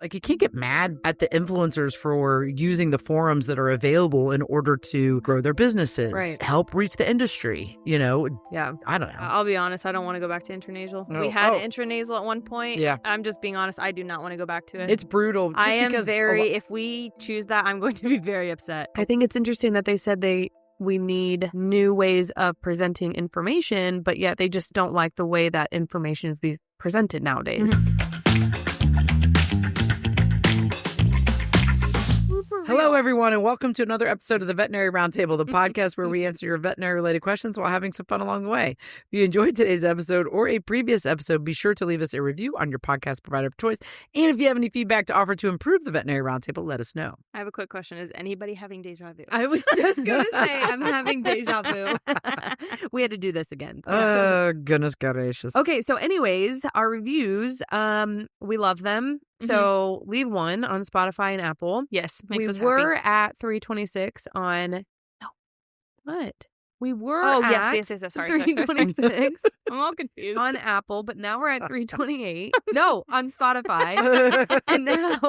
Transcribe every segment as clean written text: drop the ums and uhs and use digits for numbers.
Like, you can't get mad at the influencers for using the forums that are available in order to grow their businesses, help reach the industry, you know? Yeah. I don't know. I'll be honest, I don't want to go back to intranasal. No. We had intranasal at one point. Yeah. I'm just being honest, I do not want to go back to it. It's brutal. Just I am because if we choose that, I'm going to be very upset. I think it's interesting that they said we need new ways of presenting information, but yet they just don't like the way that information is being presented nowadays. Hello, everyone, and welcome to another episode of the Veterinary Roundtable, the podcast where we answer your veterinary-related questions while having some fun along the way. If you enjoyed today's episode or a previous episode, be sure to leave us a review on your podcast provider of choice. And if you have any feedback to offer to improve the Veterinary Roundtable, let us know. I have a quick question. Is anybody having deja vu? I was just going to say, I'm having deja vu. We had to do this again. Oh, goodness gracious. Okay, so anyways, our reviews, we love them. So leave one on Spotify and Apple. Yes, makes us were happy. at 326 on... No. What? We were yes. Sorry. 326 I'm all confused. on Apple, but now we're at 328. No, on Spotify. And now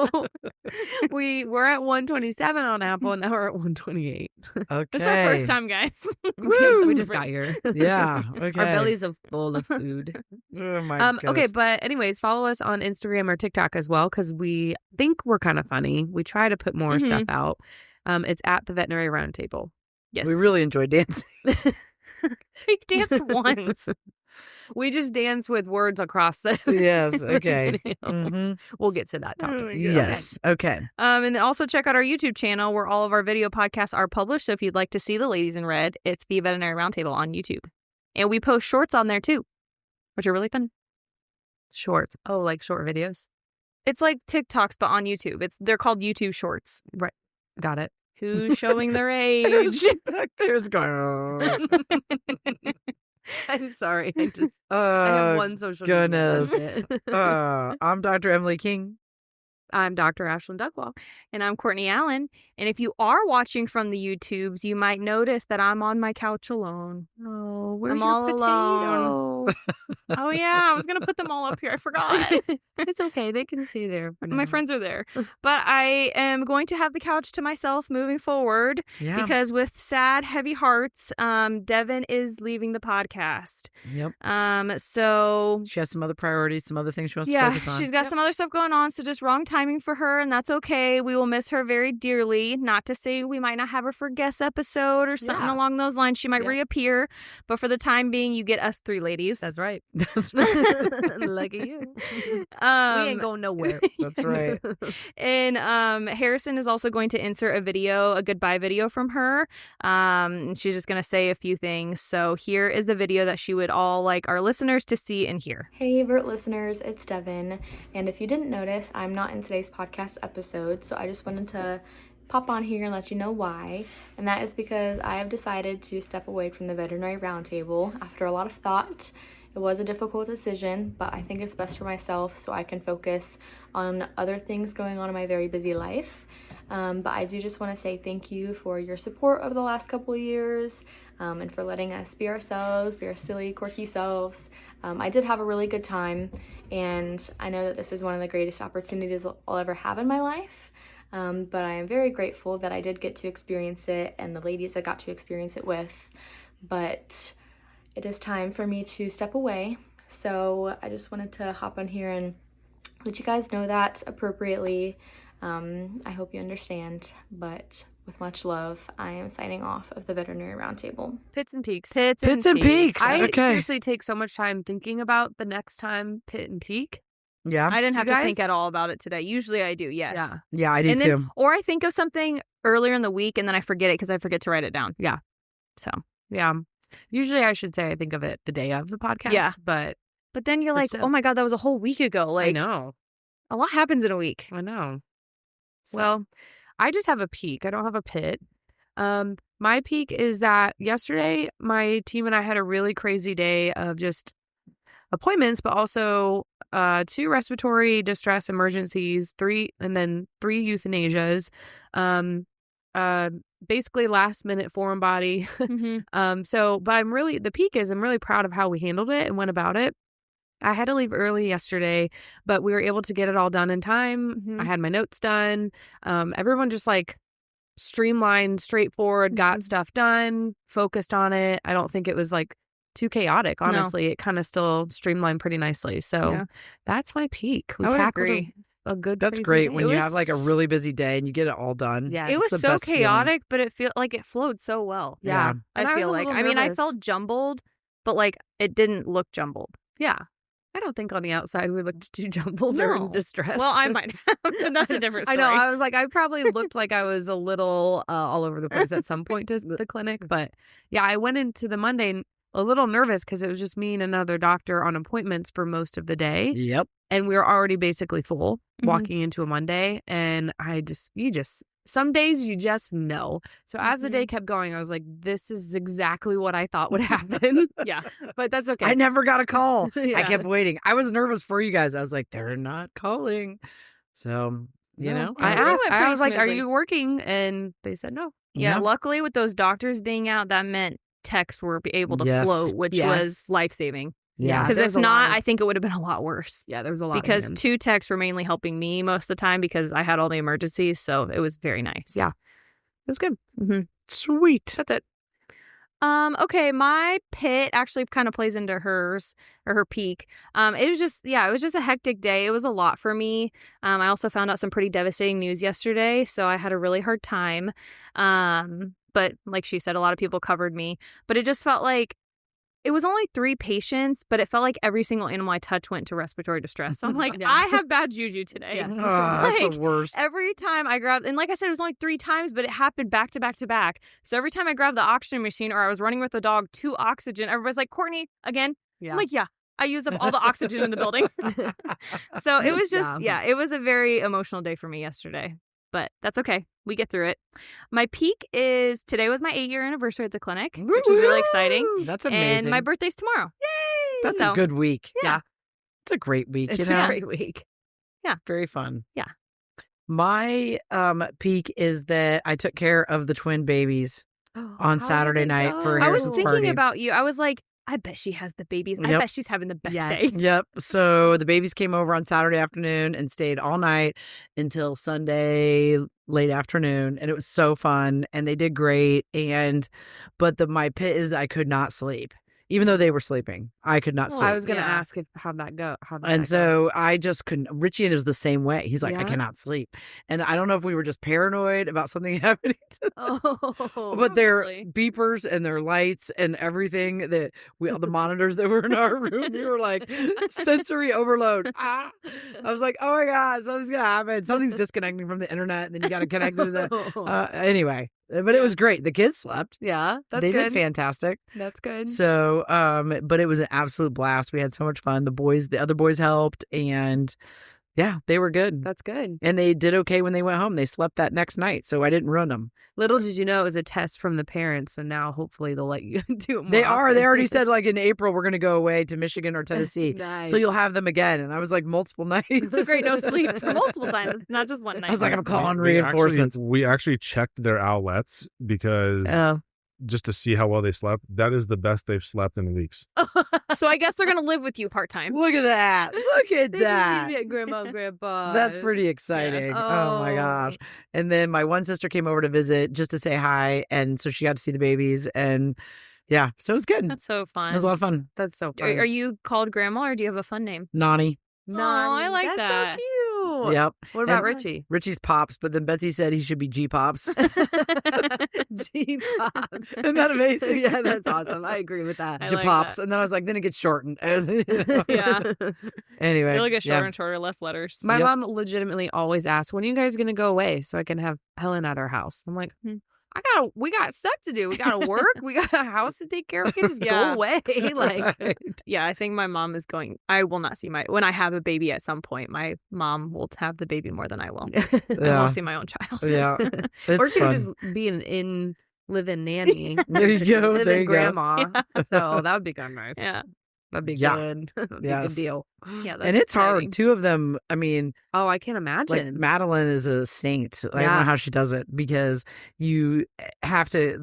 we were at 127 on Apple, and now we're at 128. Okay. It's our first time, guys. We just got here. Yeah. Okay. Our bellies are full of food. Oh, my goodness. Okay, but anyways, follow us on Instagram or TikTok as well, because we think we're kind of funny. We try to put more stuff out. It's at the Veterinary Roundtable. Yes. We really enjoy dancing. We danced once. We just dance with words across the Yes, okay. We'll get to that topic. Yes, okay. And then also check out our YouTube channel where all of our video podcasts are published. So if you'd like to see the ladies in red, it's the Veterinary Roundtable on YouTube. And we post shorts on there too, which are really fun. Shorts. Oh, like short videos? It's like TikToks, but on YouTube. They're called YouTube Shorts. Right. Got it. Who's showing their age? Back there's going. I'm sorry. I have one social goodness. I'm Dr. Emily King. I'm Dr. Ashlyn Duckwall. And I'm Courtney Allen. And if you are watching from the YouTubes, you might notice that I'm on my couch alone. Oh, where's I'm your all potato? alone. Oh, yeah. I was going to put them all up here. I forgot. It's okay. They can stay there. My friends are there. But I am going to have the couch to myself moving forward. Yeah. Because with sad, heavy hearts, Devin is leaving the podcast. Yep. So she has some other priorities, some other things she wants to focus on. She's got some other stuff going on. So just wrong timing for her, and that's okay. We will miss her very dearly. Not to say we might not have her for a guest episode or something along those lines. She might reappear, but for the time being, you get us three ladies. That's right. That's right. Look at you. We ain't going nowhere. That's right. And Harrison is also going to insert a goodbye video from her. She's just going to say a few things. So here is the video that she would all like our listeners to see and hear. Hey, Vert listeners, it's Devin. And if you didn't notice, I'm not in today's podcast episode, so I just wanted to pop on here and let you know why. And that is because I have decided to step away from the Veterinary Roundtable after a lot of thought. It was a difficult decision, but I think it's best for myself so I can focus on other things going on in my very busy life. But I do just want to say thank you for your support over the last couple of years, and for letting us be ourselves, be our silly, quirky selves. I did have a really good time, and I know that this is one of the greatest opportunities I'll ever have in my life. But I am very grateful that I did get to experience it and the ladies I got to experience it with. But it is time for me to step away. So I just wanted to hop on here and let you guys know that appropriately. I hope you understand, but with much love, I am signing off of the Veterinary Roundtable. Pits and peaks. Pits and peaks. I seriously take so much time thinking about the next time pit and peak. Yeah. I didn't have to think at all about it today. Usually I do, yes. Yeah, I do too. Or I think of something earlier in the week and then I forget it because I forget to write it down. Yeah. So, yeah. Usually I should say I think of it the day of the podcast. Yeah. But then you're like, oh my God, that was a whole week ago. Like, I know. A lot happens in a week. I know. So. Well, I just have a peak. I don't have a pit. My peak is that yesterday my team and I had a really crazy day of just appointments, but also 2 respiratory distress emergencies, 3 euthanasias, basically last minute foreign body. Mm-hmm. But the peak is I'm really proud of how we handled it and went about it. I had to leave early yesterday, but we were able to get it all done in time. Mm-hmm. I had my notes done. Everyone just like streamlined, straightforward, got stuff done, focused on it. I don't think it was like too chaotic, honestly. It kind of still streamlined pretty nicely. So that's my peak. We tackled a good That's crazy great day. when you have like a really busy day and you get it all done. Yeah, it was It's the so best feeling. chaotic, but it felt like it flowed so well. Yeah. I And I was feel a like. little I mean, I nervous. felt jumbled, but like it didn't look jumbled. Yeah. I don't think on the outside we looked too jumbled or in distress. Well, I might have, and that's a different story. I know. I was like, I probably looked like I was a little all over the place at some point to the clinic. But yeah, I went into the Monday a little nervous because it was just me and another doctor on appointments for most of the day. Yep. And we were already basically full Mhm. walking into a Monday. And some days you just know. So as the day kept going, I was like, this is exactly what I thought would happen. Yeah. But that's okay. I never got a call. I Yeah. kept waiting. I was nervous for you guys. I was like, they're not calling. So, you know, I it asked. went I pretty was like, are smoothly. you working? And they said no. Yeah, Yeah. luckily with those doctors being out, that meant texts were able to Yes. float, which Yes. was life-saving. Yeah. Because there if was a lot not, of- I think it would have been a lot worse. Yeah, there was a lot Because of hands. 2 texts were mainly helping me most of the time because I had all the emergencies, so it was very nice. Yeah. It was good. Sweet. That's it. Okay, my pit actually kind of plays into hers or her peak. It was just a hectic day. It was a lot for me. I also found out some pretty devastating news yesterday, so I had a really hard time. But like she said, a lot of people covered me, but it just felt like it was only 3 patients, but it felt like every single animal I touched went to respiratory distress. So I'm like, Yeah. I have bad juju today. Yes. That's Like, the worst. Every time I grabbed, and like I said, it was only 3 times, but it happened back to back to back. So every time I grabbed the oxygen machine or I was running with the dog to oxygen, everybody's like, Courtney, again? Yeah. I'm like, yeah, I used up all the oxygen in the building. So it was just, it was a very emotional day for me yesterday, but that's okay. We get through it. My peak is today was my 8-year anniversary at the clinic, which is really exciting. That's amazing. And my birthday's tomorrow. Yay! That's So, a good week. Yeah. It's a great week. It's you know? a great week. Very fun. Yeah. My peak is that I took care of the twin babies on Saturday night for I was Harrison's thinking party. about you. I was like, I bet she has the babies. I Yep. bet she's having the best Yes. day. Yep. So the babies came over on Saturday afternoon and stayed all night until Sunday late afternoon, and it was so fun, and they did great. But my pit is that I could not sleep, even though they were sleeping. I could not sleep. I was going to Yeah. ask how'd that go. And so I just couldn't. Richie was the same way. He's like, I Yeah? cannot sleep. And I don't know if we were just paranoid about something happening to them. Oh, But their Probably. beepers and their lights and everything that the monitors that were in our room, we were like sensory overload. I was like, oh my God, something's going to happen. Something's disconnecting from the internet. And then you got to connect to the. Anyway, but it was great. The kids slept. yeah, that's They good. did fantastic. That's good. So, but it was an absolute blast. We had so much fun. The other boys helped, and yeah, they were good. That's good. And they did okay when they went home. They slept that next night, so I didn't ruin them. Little did you know it was a test from the parents, and now hopefully they'll let you do it more They are. often. They already said like in April we're going to go away to Michigan or Tennessee, Nice. so you'll have them again. And I was like multiple nights. So great, no sleep multiple times, not just one night. I was like, I'm calling They reinforcements. we actually checked their outlets because Oh, just to see how well they slept. That is the best they've slept in weeks. So I guess they're gonna live with you part time. look at that! Look at They that! just leave you at grandma and grandpa. That's pretty exciting. Oh my Oh. gosh. And then my one sister came over to visit just to say hi. And so she got to see the babies. And yeah, so it was good. That's so It fun. was a lot of fun. That's so Are, fun. are you called grandma or do you have a fun name? Nani. I like That's that. so cute. Yep. What about And- Richie? Richie's Pops, but then Betsy said he should be G Pops. G-Pops. Isn't that amazing? Yeah, that's awesome. I agree with that. I G like Pops. that. And then I was like, then it gets shortened. Yeah. Anyway. It'll get shorter yeah. and shorter, less letters. My Yep. mom legitimately always asks, when are you guys going to go away so I can have Helen at our house? I'm like, we got stuff to do. We got to work. We got a house to take care of. We can't just Yeah. go away. Like, Right. Yeah, I think my mom is going. I will not see when I have a baby at some point, my mom will have the baby more than I will. I Yeah. won't see my own child. Yeah. or It's she fun. could just be an live-in nanny. There you go. Live-in There you go. grandma. So that would be kind of nice. Yeah. That'd be Yeah. good. That'd be a Yes. good deal. Yeah. That's And it's hard. exciting. 2 of them, I mean, Oh, I can't like imagine. Madeline is a saint. I don't Yeah. know how she does it because you have to,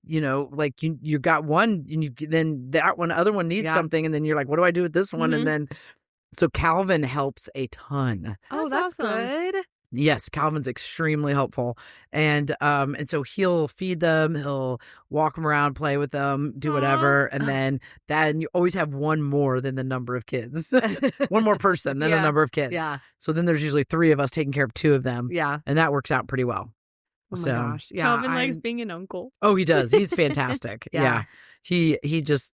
like you got one and then that other one needs something. And then you're like, what do I do with this one? And then, so Calvin helps a ton. Oh, that's awesome. good. Yes, Calvin's extremely helpful. And so he'll feed them, he'll walk them around, play with them, do whatever. And then you always have one more than the number of kids. One more person than a number of kids. Yeah. So then there's usually 3 of us taking care of 2 of them. Yeah. And that works out pretty well. Oh my gosh. Yeah. Calvin likes being an uncle. Oh, he does. He's fantastic. Yeah. He does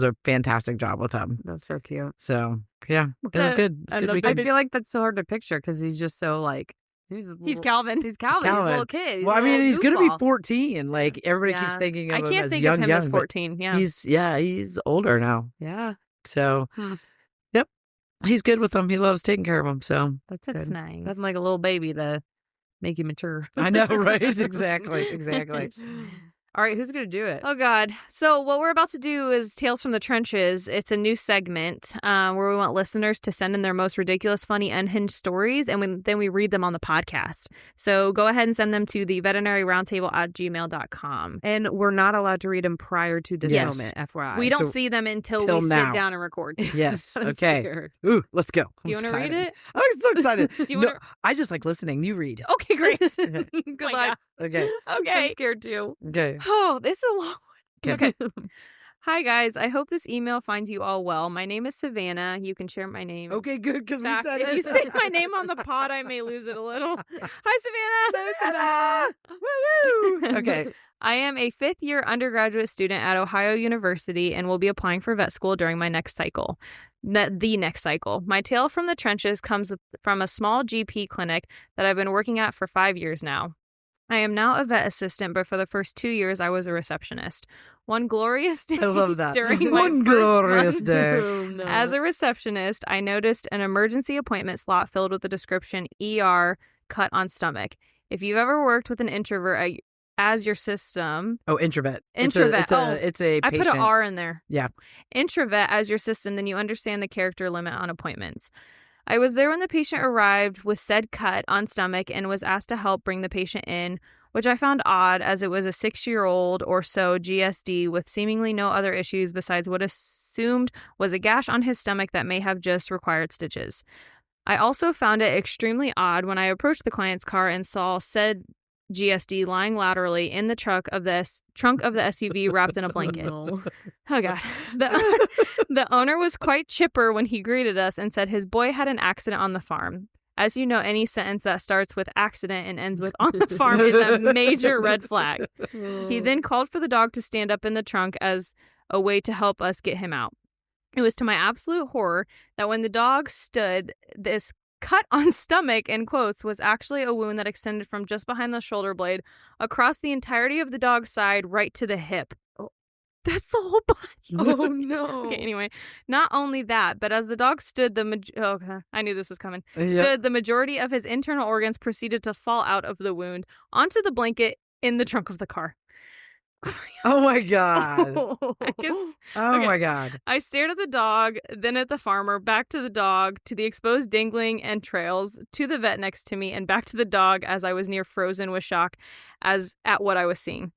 a fantastic job with them. That's so cute. So yeah, it was good. It's a good I weekend. feel like that's so hard to picture because he's just so like He's Calvin. He's Calvin. He's a little kid. He's he's going to be 14. Like everybody keeps thinking of him I can't as think young, of him young, as 14. Yeah. He's older now. Yeah. So, yep. He's good with them. He loves taking care of them. So that's good. Nice. That's like a little baby to make you mature. I know, right? Exactly. All right, who's going to do it? Oh, God. So what we're about to do is Tales from the Trenches. It's a new segment where we want listeners to send in their most ridiculous, funny, unhinged stories, and then we read them on the podcast. So go ahead and send them to the veterinaryroundtable@gmail.com. And we're not allowed to read them prior to this moment, FYI. We don't see them until we sit down and record. Yes. Okay. Ooh, let's go. Do you want to read it? I'm so excited. No, I just like listening. You read. Okay, great. Good luck. Okay. I'm scared too. Okay. Oh, this is a long one. Okay. Hi, guys. I hope this email finds you all well. My name is Savannah. You can share my name. Okay, good, because we said if it. you say my name on the pod, I may lose it a little. Hi, Savannah. Woo-woo. Okay. I am a 5th-year undergraduate student at Ohio University and will be applying for vet school during my next cycle. The next cycle. My tale from the trenches comes from a small GP clinic that I've been working at for 5 years now. I am now a vet assistant, but for the first 2 years, I was a receptionist. One glorious day I love that. during my One first glorious month day. Oh, no. as a receptionist, I noticed an emergency appointment slot filled with the description ER cut on stomach. If you've ever worked with an introvert as your system... Oh, introvert. Introvert. It's a patient. I put an R in there. Yeah. Introvert as your system, then you understand the character limit on appointments. I was there when the patient arrived with said cut on stomach and was asked to help bring the patient in, which I found odd as it was a 6-year-old or so GSD with seemingly no other issues besides what assumed was a gash on his stomach that may have just required stitches. I also found it extremely odd when I approached the client's car and saw said GSD lying laterally in the trunk of the SUV wrapped in a blanket. No. Oh, God. The owner was quite chipper when he greeted us and said his boy had an accident on the farm. As you know, any sentence that starts with accident and ends with on the farm is a major red flag. He then called for the dog to stand up in the trunk as a way to help us get him out. It was to my absolute horror that when the dog stood, this cut on stomach, in quotes, was actually a wound that extended from just behind the shoulder blade across the entirety of the dog's side right to the hip. Oh, that's the whole body. Oh, no. Okay, anyway, not only that, but as the dog stood, I knew this was coming. Yep. Stood, the majority of his internal organs proceeded to fall out of the wound onto the blanket in the trunk of the car. Oh, my God. My God. I stared at the dog, then at the farmer, back to the dog, to the exposed dangling entrails, to the vet next to me, and back to the dog as I was near frozen with shock at what I was seeing.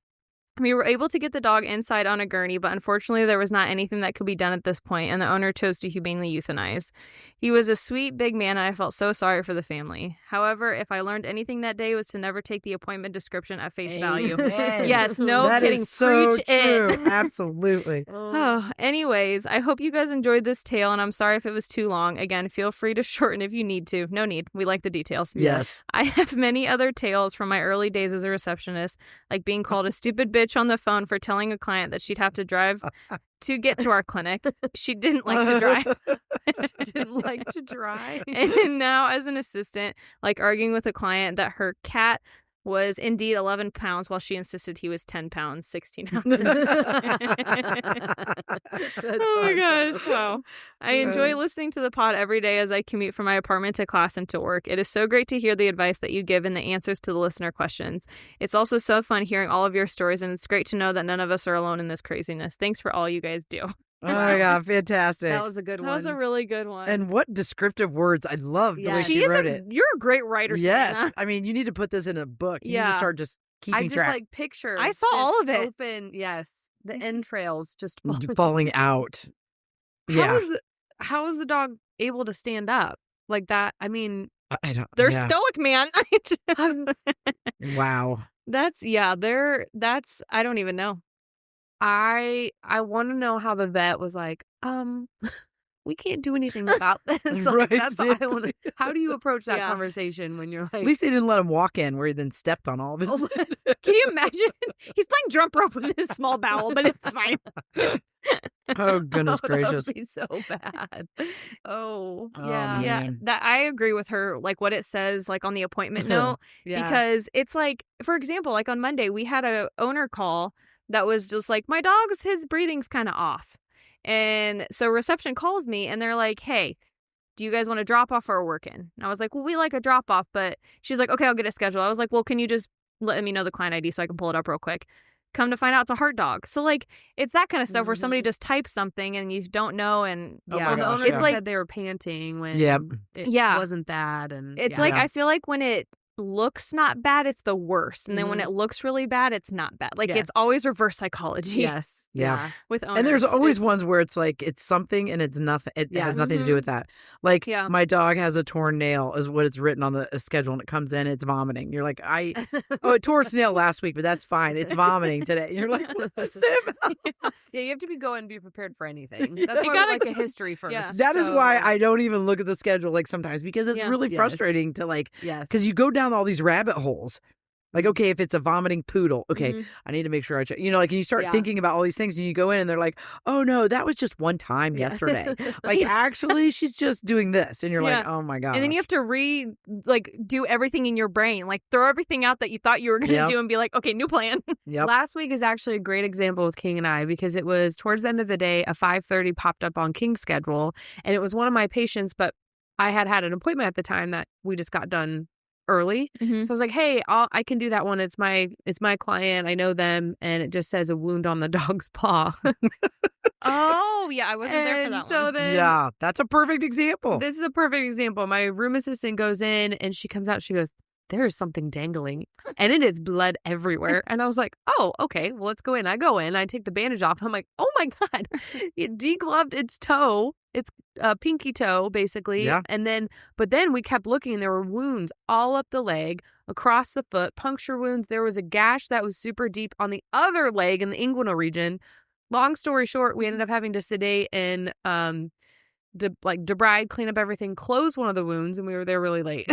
We were able to get the dog inside on a gurney, but unfortunately there was not anything that could be done at this point, and the owner chose to humanely euthanize. He was a sweet, big man, and I felt so sorry for the family. However, if I learned anything that day, it was to never take the appointment description at face value. Yes, no That kidding. is so Preach true. it. Absolutely. Oh, anyways, I hope you guys enjoyed this tale, and I'm sorry if it was too long. Again, feel free to shorten if you need to. No need. We like the details. Yes. I have many other tales from my early days as a receptionist, like being called a stupid bitch on the phone for telling a client that she'd have to drive to get to our clinic. She didn't like to drive. Didn't like to drive. And now as an assistant, like arguing with a client that her cat was indeed 11 pounds while she insisted he was 10 pounds, 16 ounces. Oh my gosh. Wow. I enjoy listening to the pod every day as I commute from my apartment to class and to work. It is so great to hear the advice that you give and the answers to the listener questions. It's also so fun hearing all of your stories, and it's great to know that none of us are alone in this craziness. Thanks for all you guys do. Oh, my God. Fantastic. That was a good one. That was a really good one. And what descriptive words. I love the way Yeah. she wrote it. You're a great writer, Yes. Savannah. I mean, you need to put this in a book. You need to start just keeping I just track. like picture. I saw all of it. Open, yes, the entrails just Falling out. How is the dog able to stand up like that? I mean, I don't. They're yeah. stoic, man. Wow. That's I don't even know. I want to know how the vet was like, we can't do anything about this. Like, Right, that's all I want exactly. How do you approach that Yeah. conversation when you're like, At least they didn't let him walk in where he then stepped on all of his. Can you imagine? He's playing jump rope with his small bowel, but it's fine. Oh, goodness oh, gracious. That would be so bad. Oh, Oh, yeah. Yeah, man. that I agree with her, like what it says like on the appointment note, Yeah. because it's like, for example, like on Monday we had a owner call that was just like, my dog's, his breathing's kind of off. And so reception calls me and they're like, hey, do you guys want to drop off or work in? And I was like, well, we like a drop off, but she's like, okay, I'll get it scheduled. I was like, well, can you just let me know the client ID so I can pull it up real quick? Come to find out it's a heart dog. So like, it's that kind of stuff where somebody just types something and you don't know. And Oh yeah, my the gosh, owner yeah. said they were panting when Yep. it Yeah. wasn't that. And it's yeah. like, I feel like when it looks not bad, it's the worst. And then when it looks really bad, it's not bad. Like Yeah. it's always reverse psychology. yes. Yeah. With owners. And there's always It's- ones where it's like it's something and it's nothing. It Yes. has nothing to do with that. Like Yeah. my dog has a torn nail, is what it's written on the schedule, and it comes in, it's vomiting. You're like, it tore its nail last week, but that's fine. It's vomiting today. You're like, what's it about? Yeah, you have to be prepared for anything. That's You why gotta- we like a history first. Yeah. That is So- why I don't even look at the schedule like sometimes, because it's Yeah. really Yes. frustrating to like, Yes. because you go down all these rabbit holes. Like, okay, if it's a vomiting poodle, okay, Mhm. I need to make sure I check. You know, like, and you start Yeah. thinking about all these things, and you go in, and they're like, "Oh no, that was just one time Yeah. yesterday." Like, actually, she's just doing this, and you're like, Yeah. "Oh my god!" And then you have to do everything in your brain, like throw everything out that you thought you were going to Yep. do and be like, okay, new plan. Yep. Last week is actually a great example with King and I because it was towards the end of the day, a 5:30 popped up on King's schedule, and it was one of my patients, but I had an appointment at the time that we just got done early. So I was like, hey, I can do that one. It's my client. I know them. And it just says a wound on the dog's paw. Oh, yeah, I wasn't there for that so one. then Yeah, that's a perfect example. this is a perfect example. My room assistant goes in and she comes out. She goes, there is something dangling and it is blood everywhere. And I was like, oh, okay, well, let's go in. I go in. I take the bandage off. I'm like, oh my God, it degloved its toe. It's a pinky toe, basically. Yeah. But then we kept looking and there were wounds all up the leg, across the foot, puncture wounds. There was a gash that was super deep on the other leg in the inguinal region. Long story short, we ended up having to sedate and debride, clean up everything, close one of the wounds, and we were there really late.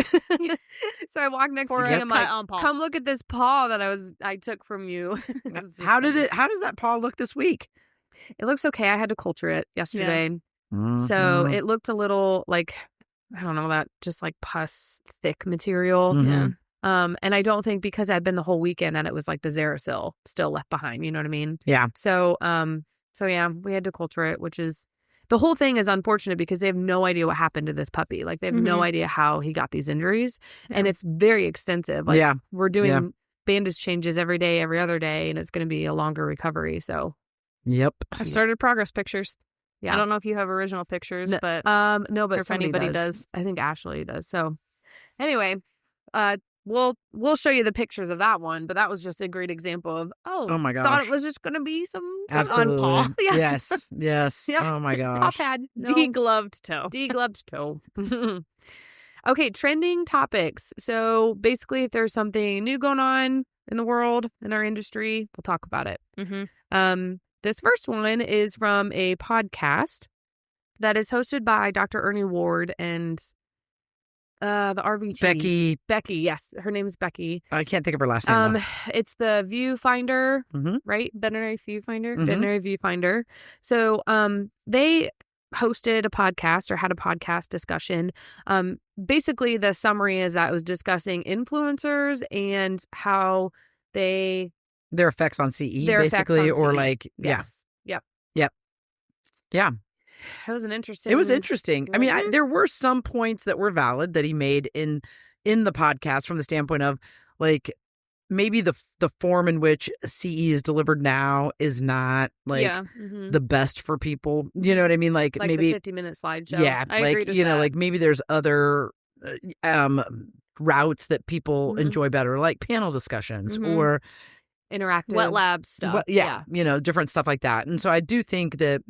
So I walked next to For me. a I'm cut like, on paw. come look at this paw that I took from you. It was just How does funny. that paw look this week? It looks okay. I had to culture it yesterday. So Mhm. it looked a little like, I don't know, that just like pus thick material. Mhm. And I don't think because I'd been the whole weekend that it was like the Xeracil still left behind. You know what I mean? Yeah. So yeah, we had to culture it, which is, the whole thing is unfortunate because they have no idea what happened to this puppy. Like they have no idea how he got these injuries, and it's very extensive. Like Yeah. we're doing bandage changes every day, every other day, and it's going to be a longer recovery. So Yep. I've started progress pictures. yeah, I don't know if you have original pictures, No, but no, but if somebody anybody does. I think Ashley does. So anyway, we'll show you the pictures of that one, but that was just a great example of Oh my thought gosh. it was just going to be some on Absolutely. paw. Yeah. Yes. Yes. Yep. Oh my Paw gosh. pad. No. degloved toe. Degloved toe. Okay, trending topics. So basically, if there's something new going on in the world, in our industry, we'll talk about it. Mm-hmm. This first one is from a podcast that is hosted by Dr. Ernie Ward and the RVT. Becky, yes. Her name is Becky. I can't think of her last name. though. It's the Viewfinder, Mhm. right? Veterinary Viewfinder. Mhm. Veterinary Viewfinder. So they hosted a podcast or had a podcast discussion. Basically, the summary is that it was discussing influencers and how their effects on CE, Their effects basically, on or CE. like, yes. Yep. yeah. It was an interesting. It was interesting. I mean, Mhm. there were some points that were valid that he made in the podcast from the standpoint of like maybe the form in which CE is delivered now is not like Mm-hmm. the best for people. You know what I mean? Like, like maybe the 50-minute slideshow. yeah, I like agreed with you know, that. like maybe there's other routes that people Mhm. enjoy better, like panel discussions Mhm. or Interactive. Wet lab stuff. different stuff like that. And so I do think that,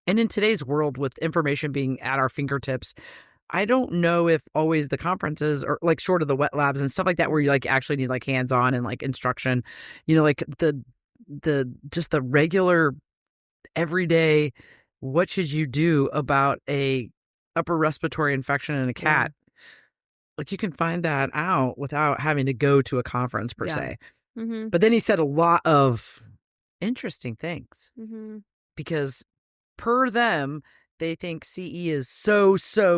and in today's world with information being at our fingertips, I don't know if always the conferences are like short of the wet labs and stuff like that, where you like actually need like hands-on and like instruction, like the just the regular everyday, what should you do about a upper respiratory infection in a cat? Like you can find that out without having to go to a conference per se. Mm-hmm. But then he said a lot of interesting things Mm-hmm. because per them, they think CE is so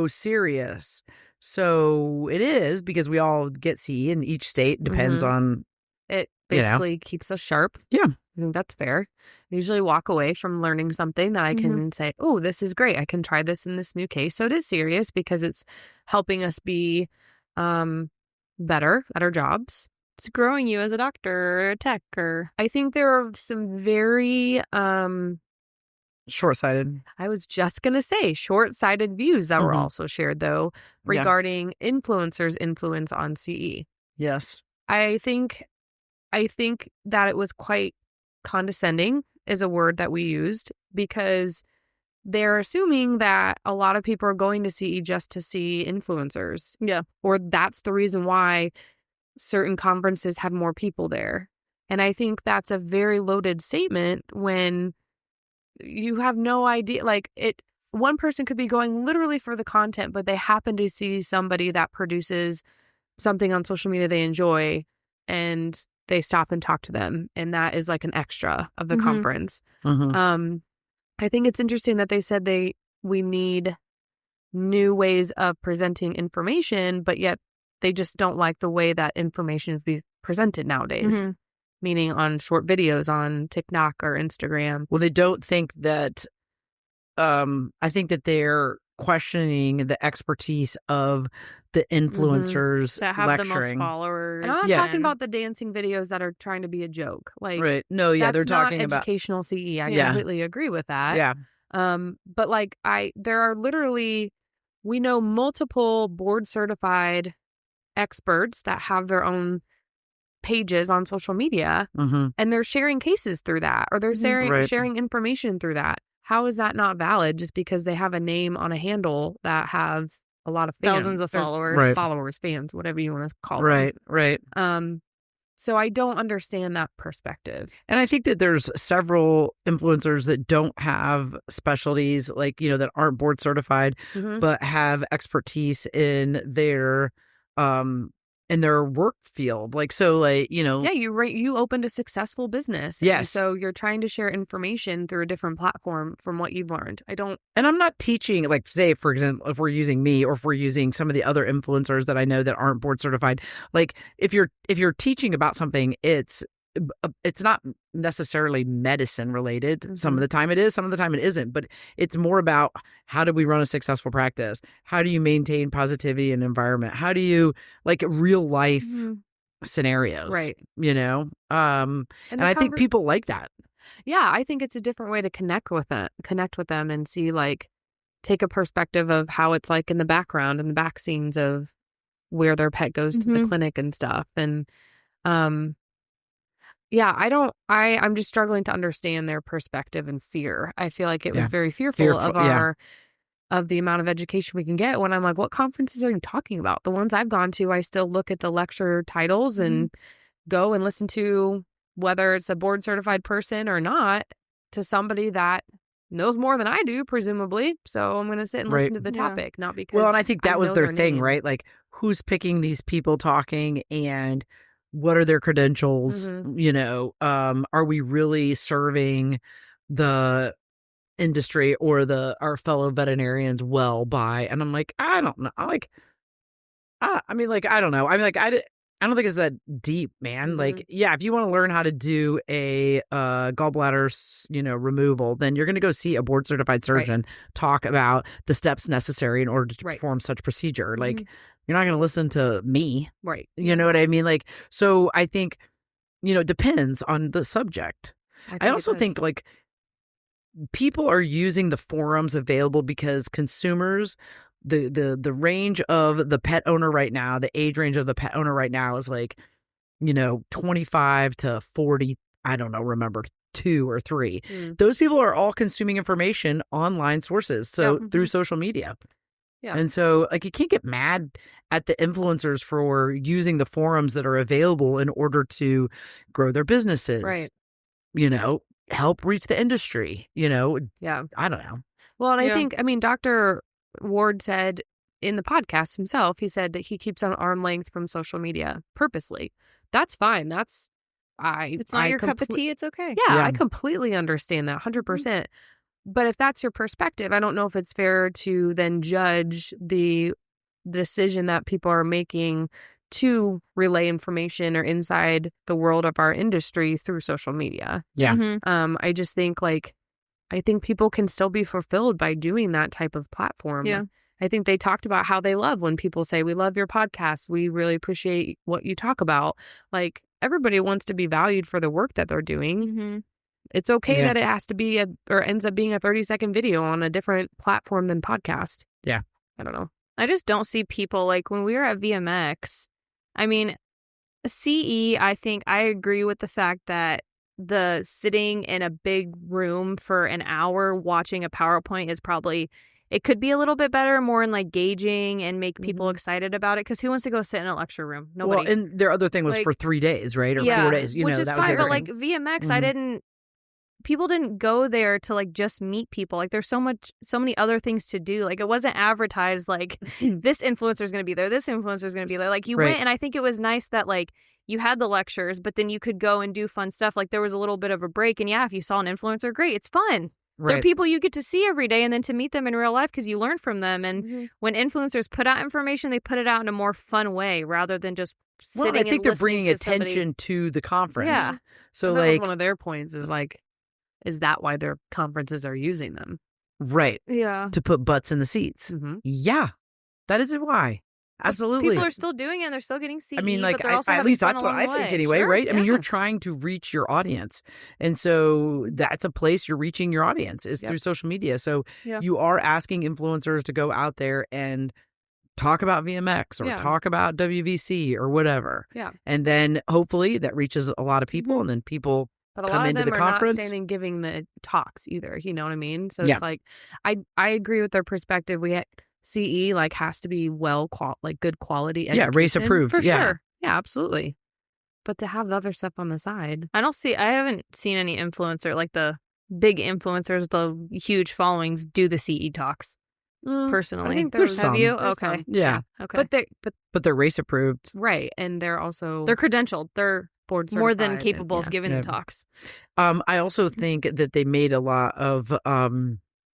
serious. So it is, because we all get CE in each state. Depends on, It basically keeps us sharp. Yeah. I think that's fair. I usually walk away from learning something that I can say, oh, this is great. I can try this in this new case. So it is serious because it's helping us be better at our jobs. It's growing you as a doctor or a tech or... I think there are some very... short-sighted. I was just going to say short-sighted views that were also shared, though, regarding influencers' influence on CE. Yes. I think that it was quite condescending is a word that we used, because they're assuming that a lot of people are going to CE just to see influencers. Yeah. Or that's the reason why certain conferences have more people there. And I think that's a very loaded statement when you have no idea. Like, one person could be going literally for the content, but they happen to see somebody that produces something on social media they enjoy, and they stop and talk to them. And that is like an extra of the conference. I think it's interesting that they said we need new ways of presenting information, but yet they just don't like the way that information is being presented nowadays. Meaning on short videos on TikTok or Instagram. Well, they don't think that, I think that they're questioning the expertise of the influencers that have lecturing. the most followers. And I'm not talking about the dancing videos that are trying to be a joke. Like, right. No, yeah, they're that's not talking about educational CE. I completely agree with that. Yeah. But like there are literally, we know multiple board certified experts that have their own pages on social media, and they're sharing cases through that, or they're sharing information through that. How is that not valid just because they have a name on a handle that have a lot of fans, thousands of followers, followers, fans, whatever you want to call them. Right. So I don't understand that perspective. And I think that there's several influencers that don't have specialties, like, that aren't board certified, but have expertise in their work field. Like, so like, Yeah, you opened a successful business. Yes. And so you're trying to share information through a different platform from what you've learned. And I'm not teaching, like, say, for example, if we're using me or if we're using some of the other influencers that I know that aren't board certified, like if you're teaching about something, it's not necessarily medicine related. Some of the time it is, some of the time it isn't, but it's more about how do we run a successful practice? How do you maintain positivity in environment? How do you, like, real life scenarios, right? And I think people like that. Yeah, I think it's a different way to connect with them and see, like, take a perspective of how it's like in the background and the back scenes of where their pet goes to the clinic and stuff. And yeah, I'm just struggling to understand their perspective and fear. I feel like it was very fearful of the amount of education we can get, when I'm like, what conferences are you talking about? The ones I've gone to, I still look at the lecture titles and go and listen to, whether it's a board certified person or not, to somebody that knows more than I do, presumably. So I'm going to sit and listen to the topic, not because. Well, and I think that was their thing, name. right? Like, who's picking these people talking, and what are their credentials? Are we really serving the industry or our fellow veterinarians well by? And I'm like, I don't know. I don't know. I mean, like, I don't think it's that deep, man. Like, yeah, if you want to learn how to do a gallbladder, removal, then you're going to go see a board certified surgeon talk about the steps necessary in order to perform such procedure. Like, you're not going to listen to me. Right. You know what I mean? Like, so I think, it depends on the subject. I also think, like, people are using the forums available because consumers the range of the pet owner right now, the age range of the pet owner right now is like, 25 to 40, I don't know, remember 2 or 3. Those people are all consuming information online sources. So through social media. Yeah. And so like, you can't get mad at the influencers for using the forums that are available in order to grow their businesses. Right. Help reach the industry, Yeah. I don't know. Well, and I think, Dr. Ward said in the podcast himself, he said that he keeps an arm length from social media purposely. That's fine. It's not your cup of tea. It's okay. Yeah, I completely understand that 100%. But if that's your perspective, I don't know if it's fair to then judge the decision that people are making to relay information or inside the world of our industry through social media. Yeah. I just think I think people can still be fulfilled by doing that type of platform. Yeah. I think they talked about how they love when people say, we love your podcast. We really appreciate what you talk about. Like, everybody wants to be valued for the work that they're doing. It's okay that it has to be or ends up being a 30-second video on a different platform than podcast. Yeah. I don't know. I just don't see people like when we were at VMX. I mean, CE, I think I agree with the fact that the sitting in a big room for an hour watching a PowerPoint is probably, it could be a little bit better, more in like gauging and make people excited about it. Because who wants to go sit in a lecture room? Nobody. Well, and their other thing was for 3 days, right? Or 4 days. Which is that fine. was But like VMX, people didn't go there to like just meet people. Like there's so many other things to do. Like it wasn't advertised like this influencer is going to be there. This influencer is going to be there. Like you went, and I think it was nice that like you had the lectures, but then you could go and do fun stuff. Like there was a little bit of a break. And if you saw an influencer, great. It's fun. Right. They're people you get to see every day and then to meet them in real life because you learn from them. And when influencers put out information, they put it out in a more fun way rather than just sitting I think and they're listening bringing to attention somebody. to the conference. Yeah. So That was like one of their points is like, is that why their conferences are using them? right. Yeah. To put butts in the seats. Yeah. That is why. Absolutely. People are still doing it and they're still getting CE. I mean, like, but they're also at having least fun that's what along I the think way. anyway, Sure, right? I mean, you're yeah. trying to reach your audience. And so that's a place you're reaching your audience is through social media. So you are asking influencers to go out there and talk about VMX or talk about WVC or whatever. Yeah. And then hopefully that reaches a lot of people and then people But a come lot of into them the are conference. not standing giving the talks either. You know what I mean? So Yeah. it's like, I agree with their perspective. CE like has to be good quality education. race approved. For Yeah. sure. Yeah, absolutely. But to have the other stuff on the side. I haven't seen any influencer, like the big influencers, the huge followings, do the CE talks. Personally. I think There's Have some. you? There's Okay. some. Yeah. Okay. But they're race approved. right. And they're also They're credentialed. They're board more than certified capable and- of giving Yeah. the talks. I also think that they made a lot of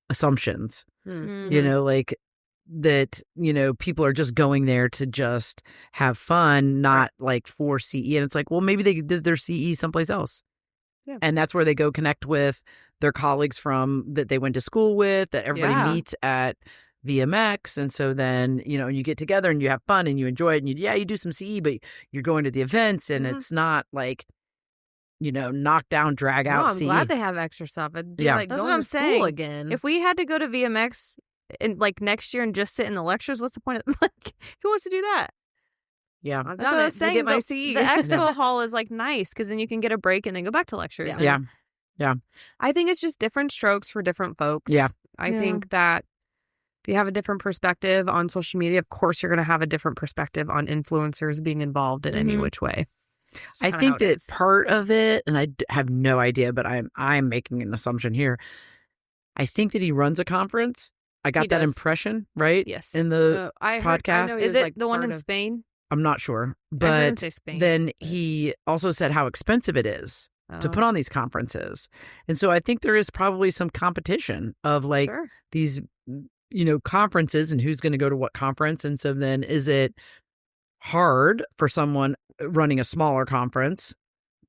assumptions. Like that, people are just going there to just have fun, not like for CE. And it's like, well, maybe they did their CE someplace else. Yeah. And that's where they go connect with their colleagues from that they went to school with, that everybody meets at VMX. And so then, you get together and you have fun and you enjoy it. And you do some CE, but you're going to the events and it's not like, knock down, drag out No, I'm CE. glad they have extra stuff. It'd be like That's going what I'm to school saying. again. If we had to go to VMX in like next year and just sit in the lectures, what's the point of like who wants to do that? Yeah. I've That's done what I it was to saying. get my The CE. expo hall is like nice because then you can get a break and then go back to lectures. Yeah. And- Yeah. I think it's just different strokes for different folks. Yeah. I think that if you have a different perspective on social media, of course, you're going to have a different perspective on influencers being involved in any which way. Just I kinda think how it that is. part of it, and I have no idea, but I'm making an assumption here. I think that he runs a conference. I got He that does. impression, right? Yes. In the I podcast. know he Is was, it like, the one part in of- Spain? I'm not sure, I heard him but say Spain. then he also said how expensive it is to put on these conferences. And so I think there is probably some competition of like Sure. these, conferences and who's going to go to what conference. And so then is it hard for someone running a smaller conference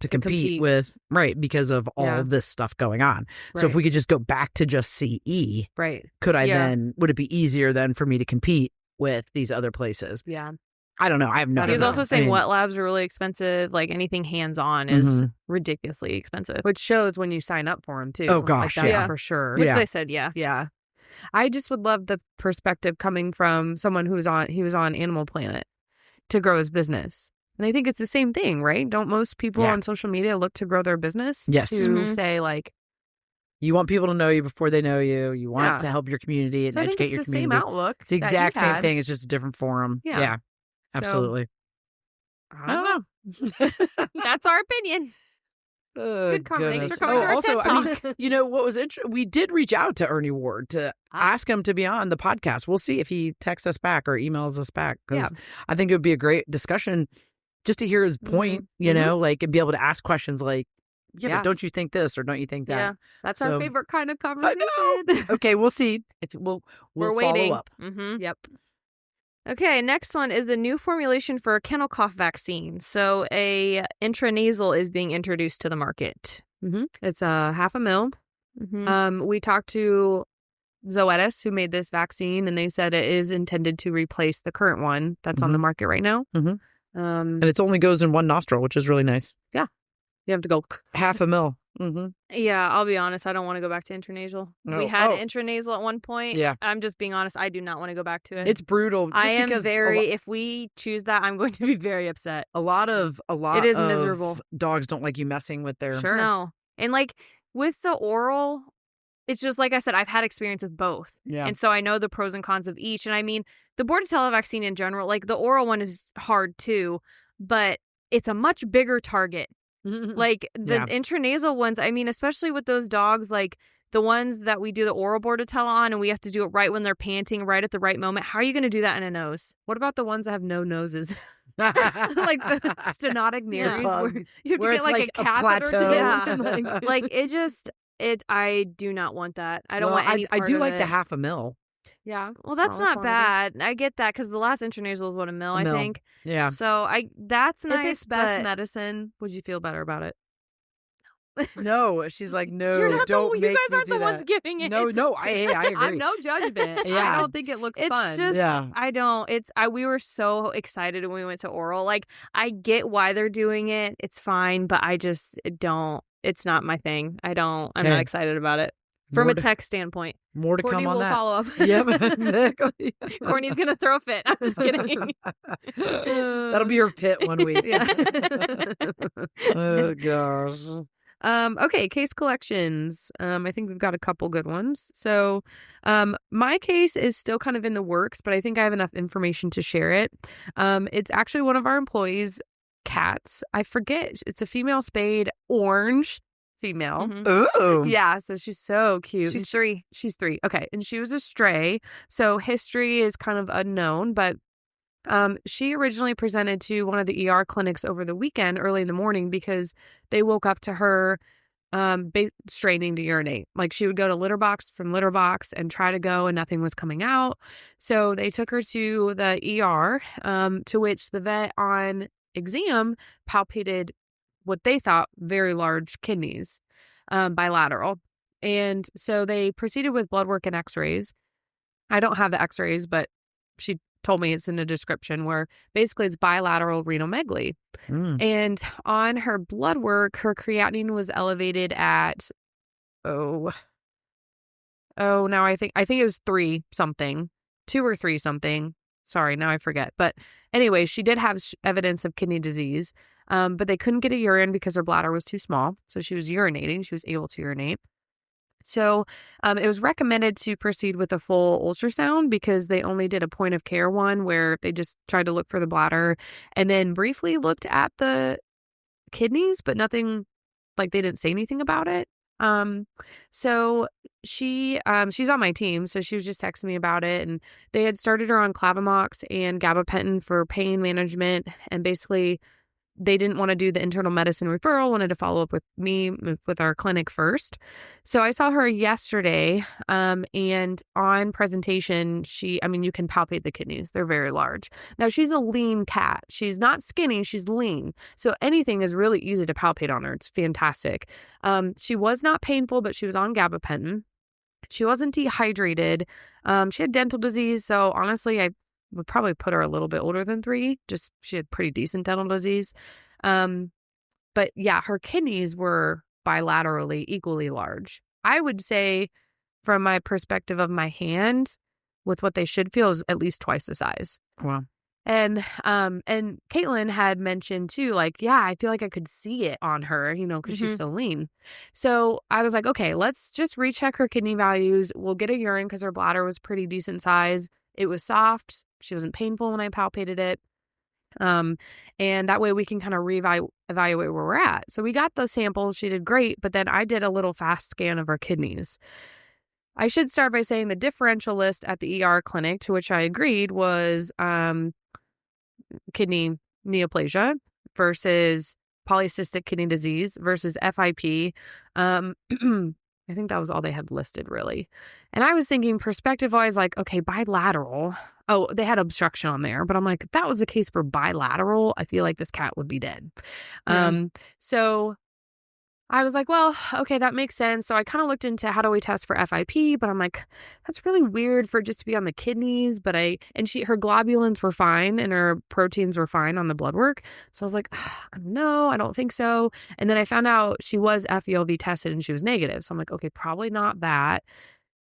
to compete with, right, because of all of this stuff going on. So if Right. we could just go back to just CE, Right. could I then, would it be easier then for me to compete with these other places? Yeah. I don't know. I have no He was idea. also saying wet labs are really expensive. Like anything hands-on is ridiculously expensive. Which shows when you sign up for them, too. Oh, gosh, Like, that's yeah. for sure. Which Yeah. they said, yeah. Yeah. I just would love the perspective coming from someone he was on Animal Planet to grow his business. And I think it's the same thing, right? Don't most people on social media look to grow their business? Yes. To say like, you want people to know you before they know you. You want to help your community and so educate your community. Same outlook. It's the exact same thing. It's just a different forum. Yeah. Absolutely. I don't know. That's our opinion. Good comment. Thanks for coming to our also, TED Talk. What was interesting? We did reach out to Ernie Ward to ask him to be on the podcast. We'll see if he texts us back or emails us back, because I think it would be a great discussion just to hear his point, and be able to ask questions like, but don't you think this or don't you think that? Yeah, that's our favorite kind of conversation. Okay, we'll see. We're waiting. Follow up. Mm-hmm. Yep. Okay, next one is the new formulation for a kennel cough vaccine. So a intranasal is being introduced to the market. Mm-hmm. It's a 0.5 ml. Mm-hmm. We talked to Zoetis, who made this vaccine, and they said it is intended to replace the current one that's on the market right now. Mm-hmm. And it only goes in one nostril, which is really nice. Yeah. You have to go 0.5 ml. Mm-hmm. Yeah, I'll be honest. I don't want to go back to intranasal. No. We had intranasal at one point. Yeah. I'm just being honest. I do not want to go back to it. It's brutal. I am if we choose that, I'm going to be very upset. A lot it is miserable. Dogs don't like you messing with their... Sure. No. And like with the oral, it's just like I said, I've had experience with both. Yeah. And so I know the pros and cons of each. And I mean, the Bordetella vaccine in general, like the oral one is hard too, but it's a much bigger target. Like the intranasal ones, I mean, especially with those dogs, like the ones that we do the oral Bordetella on and we have to do it right when they're panting, right at the right moment. How are you going to do that in a nose? What about the ones that have no noses? Like the stenotic nares where you have to get like a catheter to them. Like I do not want that. I don't want any part I do of like it. the 0.5 ml. Yeah. Well, that's not bad. I get that because the last intranasal was what, 1 ml, I think. Yeah. So that's nice. If it's best medicine, would you feel better about it? No, she's like, no, You're not don't make me do that. You guys aren't the ones giving it. No, I agree. I'm no judgment. I don't think it looks fun. Just, I don't. We were so excited when we went to oral. Like, I get why they're doing it. It's fine, but I just don't. It's not my thing. I'm not excited about it. From a tech standpoint. More to Courtney come on will that. follow up. Yep, exactly. Courtney's going to throw a fit. I'm just kidding. That'll be your pit one week. Oh, gosh. Okay, case collections. I think we've got a couple good ones. So my case is still kind of in the works, but I think I have enough information to share it. It's actually one of our employees' cats. I forget. It's a female spayed, orange female. Mm-hmm. Ooh. Yeah, so she's so cute. She's 3. She's 3. Okay, and she was a stray, so history is kind of unknown, but she originally presented to one of the ER clinics over the weekend early in the morning because they woke up to her straining to urinate. Like she would go to litter box and try to go and nothing was coming out. So they took her to the ER, to which the vet on exam palpated what they thought very large kidneys, bilateral. And so they proceeded with blood work and x-rays. I don't have the x-rays, but she told me it's in the description where basically it's bilateral renomegaly. And on her blood work, her creatinine was elevated at, now I think it was 3 something, 2 or 3 something. Sorry, now I forget. But anyway, she did have evidence of kidney disease, but they couldn't get a urine because her bladder was too small. So she was urinating. She was able to urinate. So it was recommended to proceed with a full ultrasound because they only did a point of care one where they just tried to look for the bladder and then briefly looked at the kidneys, but nothing, like they didn't say anything about it. So she's on my team, so she was just texting me about it, and they had started her on Clavamox and gabapentin for pain management, and basically they didn't want to do the internal medicine referral, wanted to follow up with me, with our clinic first. So I saw her yesterday, and on presentation, you can palpate the kidneys. They're very large. Now, she's a lean cat. She's not skinny. She's lean. So anything is really easy to palpate on her. It's fantastic. She was not painful, but she was on gabapentin. She wasn't dehydrated. She had dental disease. So honestly, I would probably put her a little bit older than 3. Just she had pretty decent dental disease. But yeah, her kidneys were bilaterally equally large. I would say from my perspective of my hand with what they should feel is at least twice the size. Wow. And Caitlin had mentioned too, like, yeah, I feel like I could see it on her, because she's so lean. So I was like, okay, let's just recheck her kidney values. We'll get a urine because her bladder was pretty decent size. It was soft. She wasn't painful when I palpated it. And that way we can kind of evaluate where we're at. So we got the samples. She did great. But then I did a little fast scan of her kidneys. I should start by saying the differential list at the ER clinic, to which I agreed, was kidney neoplasia versus polycystic kidney disease versus FIP. I think that was all they had listed, really. And I was thinking perspective-wise, like, okay, bilateral. Oh, they had obstruction on there. But I'm like, if that was the case for bilateral, I feel like this cat would be dead. Yeah. So I was like, well, okay, that makes sense. So I kind of looked into how do we test for FIP, but I'm like, that's really weird for it just to be on the kidneys. But her globulins were fine and her proteins were fine on the blood work. So I was like, no, I don't think so. And then I found out she was FELV tested and she was negative. So I'm like, okay, probably not that.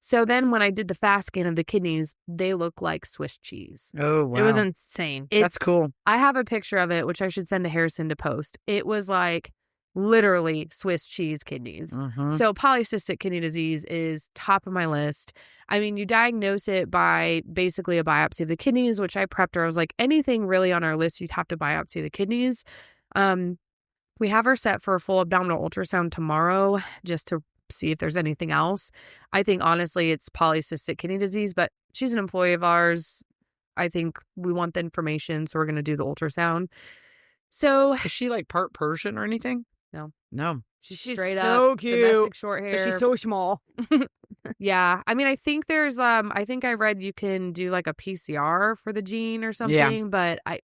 So then when I did the fast scan of the kidneys, they look like Swiss cheese. Oh, wow. It was insane. That's cool. I have a picture of it, which I should send to Harrison to post. It was like literally Swiss cheese kidneys. So polycystic kidney disease is top of my list. I mean, you diagnose it by basically a biopsy of the kidneys, which I prepped her. I was like, anything really on our list, you'd have to biopsy the kidneys. We have her set for a full abdominal ultrasound tomorrow just to see if there's anything else. I think honestly it's polycystic kidney disease, but she's an employee of ours. I think we want the information, so we're going to do the ultrasound. So is she like part Persian or anything? No. She's straight so up cute. Domestic short hair. But she's so small. Yeah. I mean, I think there's I think I read you can do like a PCR for the gene or something, but I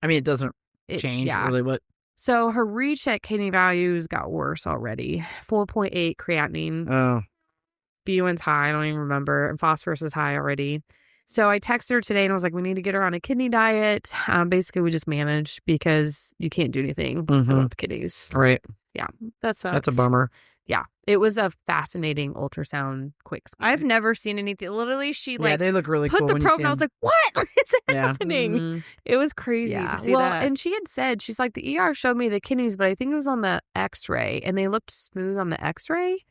mean, it doesn't change really what. So her recheck kidney values got worse already. 4.8 creatinine. Oh. BUN's high. I don't even remember. And phosphorus is high already. So I texted her today and I was like, we need to get her on a kidney diet. Basically, we just managed because you can't do anything with kidneys. Right. Yeah. That's a bummer. Yeah. It was a fascinating ultrasound quick scan. I've never seen anything. Literally, she they look really put cool the when probe you see and I was like, what is happening? Mm-hmm. It was crazy to see that. And she had said, she's like, the ER showed me the kidneys, but I think it was on the x-ray and they looked smooth on the x-ray.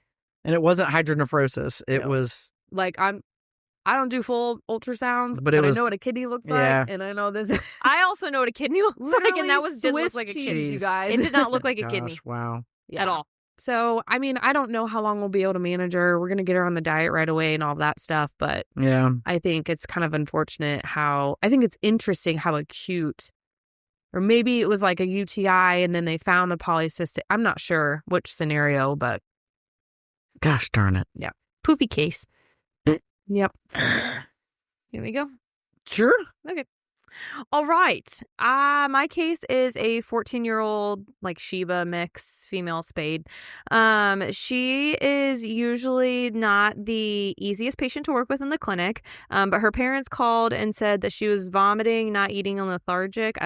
And it wasn't hydronephrosis. It was like, I don't do full ultrasounds, but I know what a kidney looks like, and I know this. I also know what a kidney looks like, and that didn't look like a cheese, kidney. you guys. It did not look like a kidney. Wow. At all. So, I mean, I don't know how long we'll be able to manage her. We're going to get her on the diet right away and all that stuff, but I think it's kind of unfortunate I think it's interesting how acute, or maybe it was like a UTI and then they found the polycystic. I'm not sure which scenario, but gosh darn it. Yeah. Poofy case. Yep. Here we go. Sure. Okay. All right. My case is a 14-year-old like Shiba mix female spayed. She is usually not the easiest patient to work with in the clinic. But her parents called and said that she was vomiting, not eating, and lethargic.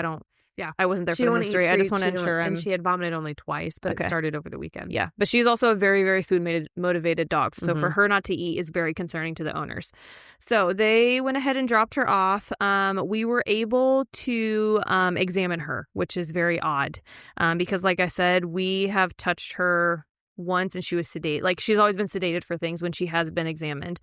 I wasn't there for the history. I just want to ensure. And she had vomited only twice, but it started over the weekend. Yeah, but she's also a very, very food motivated dog. So for her not to eat is very concerning to the owners. So they went ahead and dropped her off. We were able to examine her, which is very odd because, like I said, we have touched her once and she was sedated. Like she's always been sedated for things when she has been examined.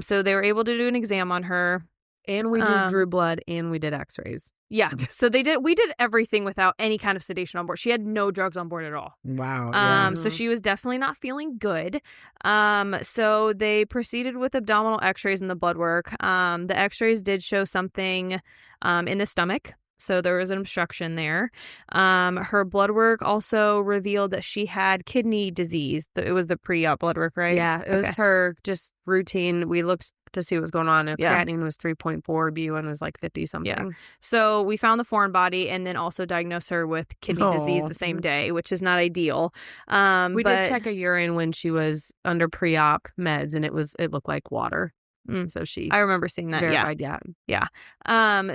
So they were able to do an exam on her. And we did drew blood and we did x-rays. Yeah. So we did everything without any kind of sedation on board. She had no drugs on board at all. Wow. So she was definitely not feeling good. So they proceeded with abdominal x-rays and the blood work. The x-rays did show something in the stomach. So there was an obstruction there. Her blood work also revealed that she had kidney disease. It was the pre-op blood work, right? Yeah, it was her just routine. We looked to see what was going on. Creatinine was 3.4, BUN was like 50 something. Yeah. So we found the foreign body and then also diagnosed her with kidney disease the same day, which is not ideal. We did check a urine when she was under pre-op meds and it looked like water. So she I remember seeing that. verified, yeah.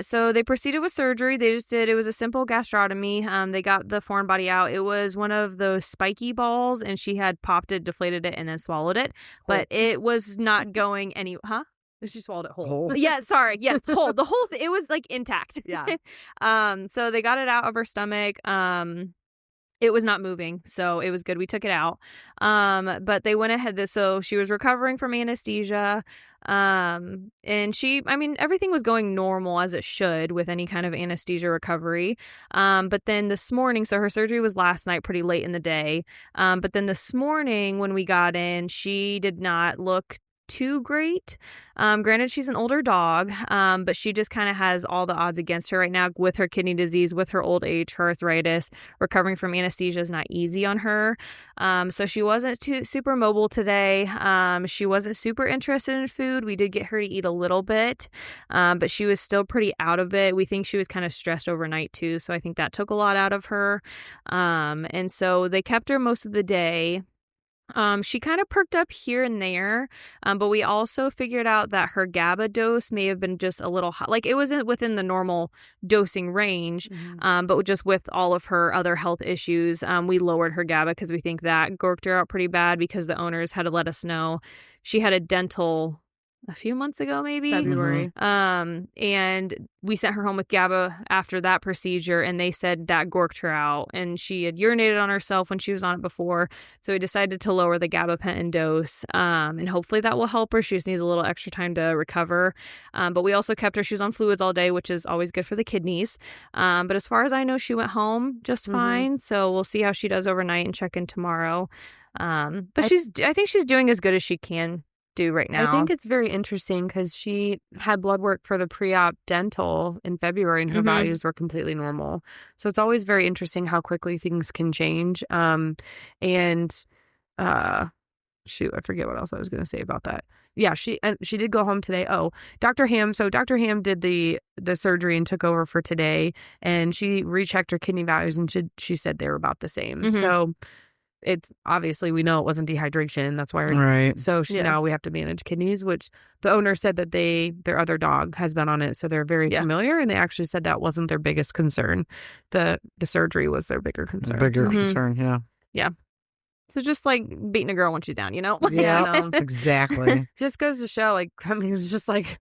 So they proceeded with surgery. It was a simple gastrotomy. They got the foreign body out. It was one of those spiky balls, and she had popped it, deflated it, and then swallowed it. But it was not going any, huh? She swallowed it whole. Yeah, sorry. Yes, whole. The whole it was like intact. Yeah. So they got it out of her stomach. It was not moving, so it was good. We took it out. But they went ahead. So she was recovering from anesthesia. And everything was going normal as it should with any kind of anesthesia recovery. But then this morning, so her surgery was last night, pretty late in the day. But then this morning when we got in, she did not look too great. Granted, she's an older dog, but she just kind of has all the odds against her right now with her kidney disease, with her old age, her arthritis. Recovering from anesthesia is not easy on her. So she wasn't super mobile today. She wasn't super interested in food. We did get her to eat a little bit, but she was still pretty out of it. We think she was kind of stressed overnight too, so I think that took a lot out of her. And so they kept her most of the day. She kind of perked up here and there, but we also figured out that her GABA dose may have been just a little high. Like, it wasn't within the normal dosing range, but just with all of her other health issues, we lowered her GABA because we think that gorked her out pretty bad because the owners had to let us know she had a dental a few months ago, maybe February. And we sent her home with GABA after that procedure, and they said that gorked her out, and she had urinated on herself when she was on it before, so we decided to lower the gabapentin dose, and hopefully that will help her. She just needs a little extra time to recover, but we also kept her. She was on fluids all day, which is always good for the kidneys, but as far as I know, she went home just fine, so we'll see how she does overnight and check in tomorrow. But I think she's doing as good as she can do right now. I think it's very interesting because she had blood work for the pre-op dental in February and her values were completely normal. So it's always very interesting how quickly things can change. I forget what else I was going to say about that. Yeah, she did go home today. Oh, Dr. Ham. So Dr. Ham did the surgery and took over for today, and she rechecked her kidney values and she said they were about the same. So it's obviously, we know it wasn't dehydration. That's why. Right. So now we have to manage kidneys, which the owner said that their other dog has been on it. So they're very familiar. And they actually said that wasn't their biggest concern. The surgery was their bigger concern. Concern. Yeah. Yeah. So just like beating a girl when she's down, you know? Yeah, exactly. Just goes to show, like, I mean, it's just like,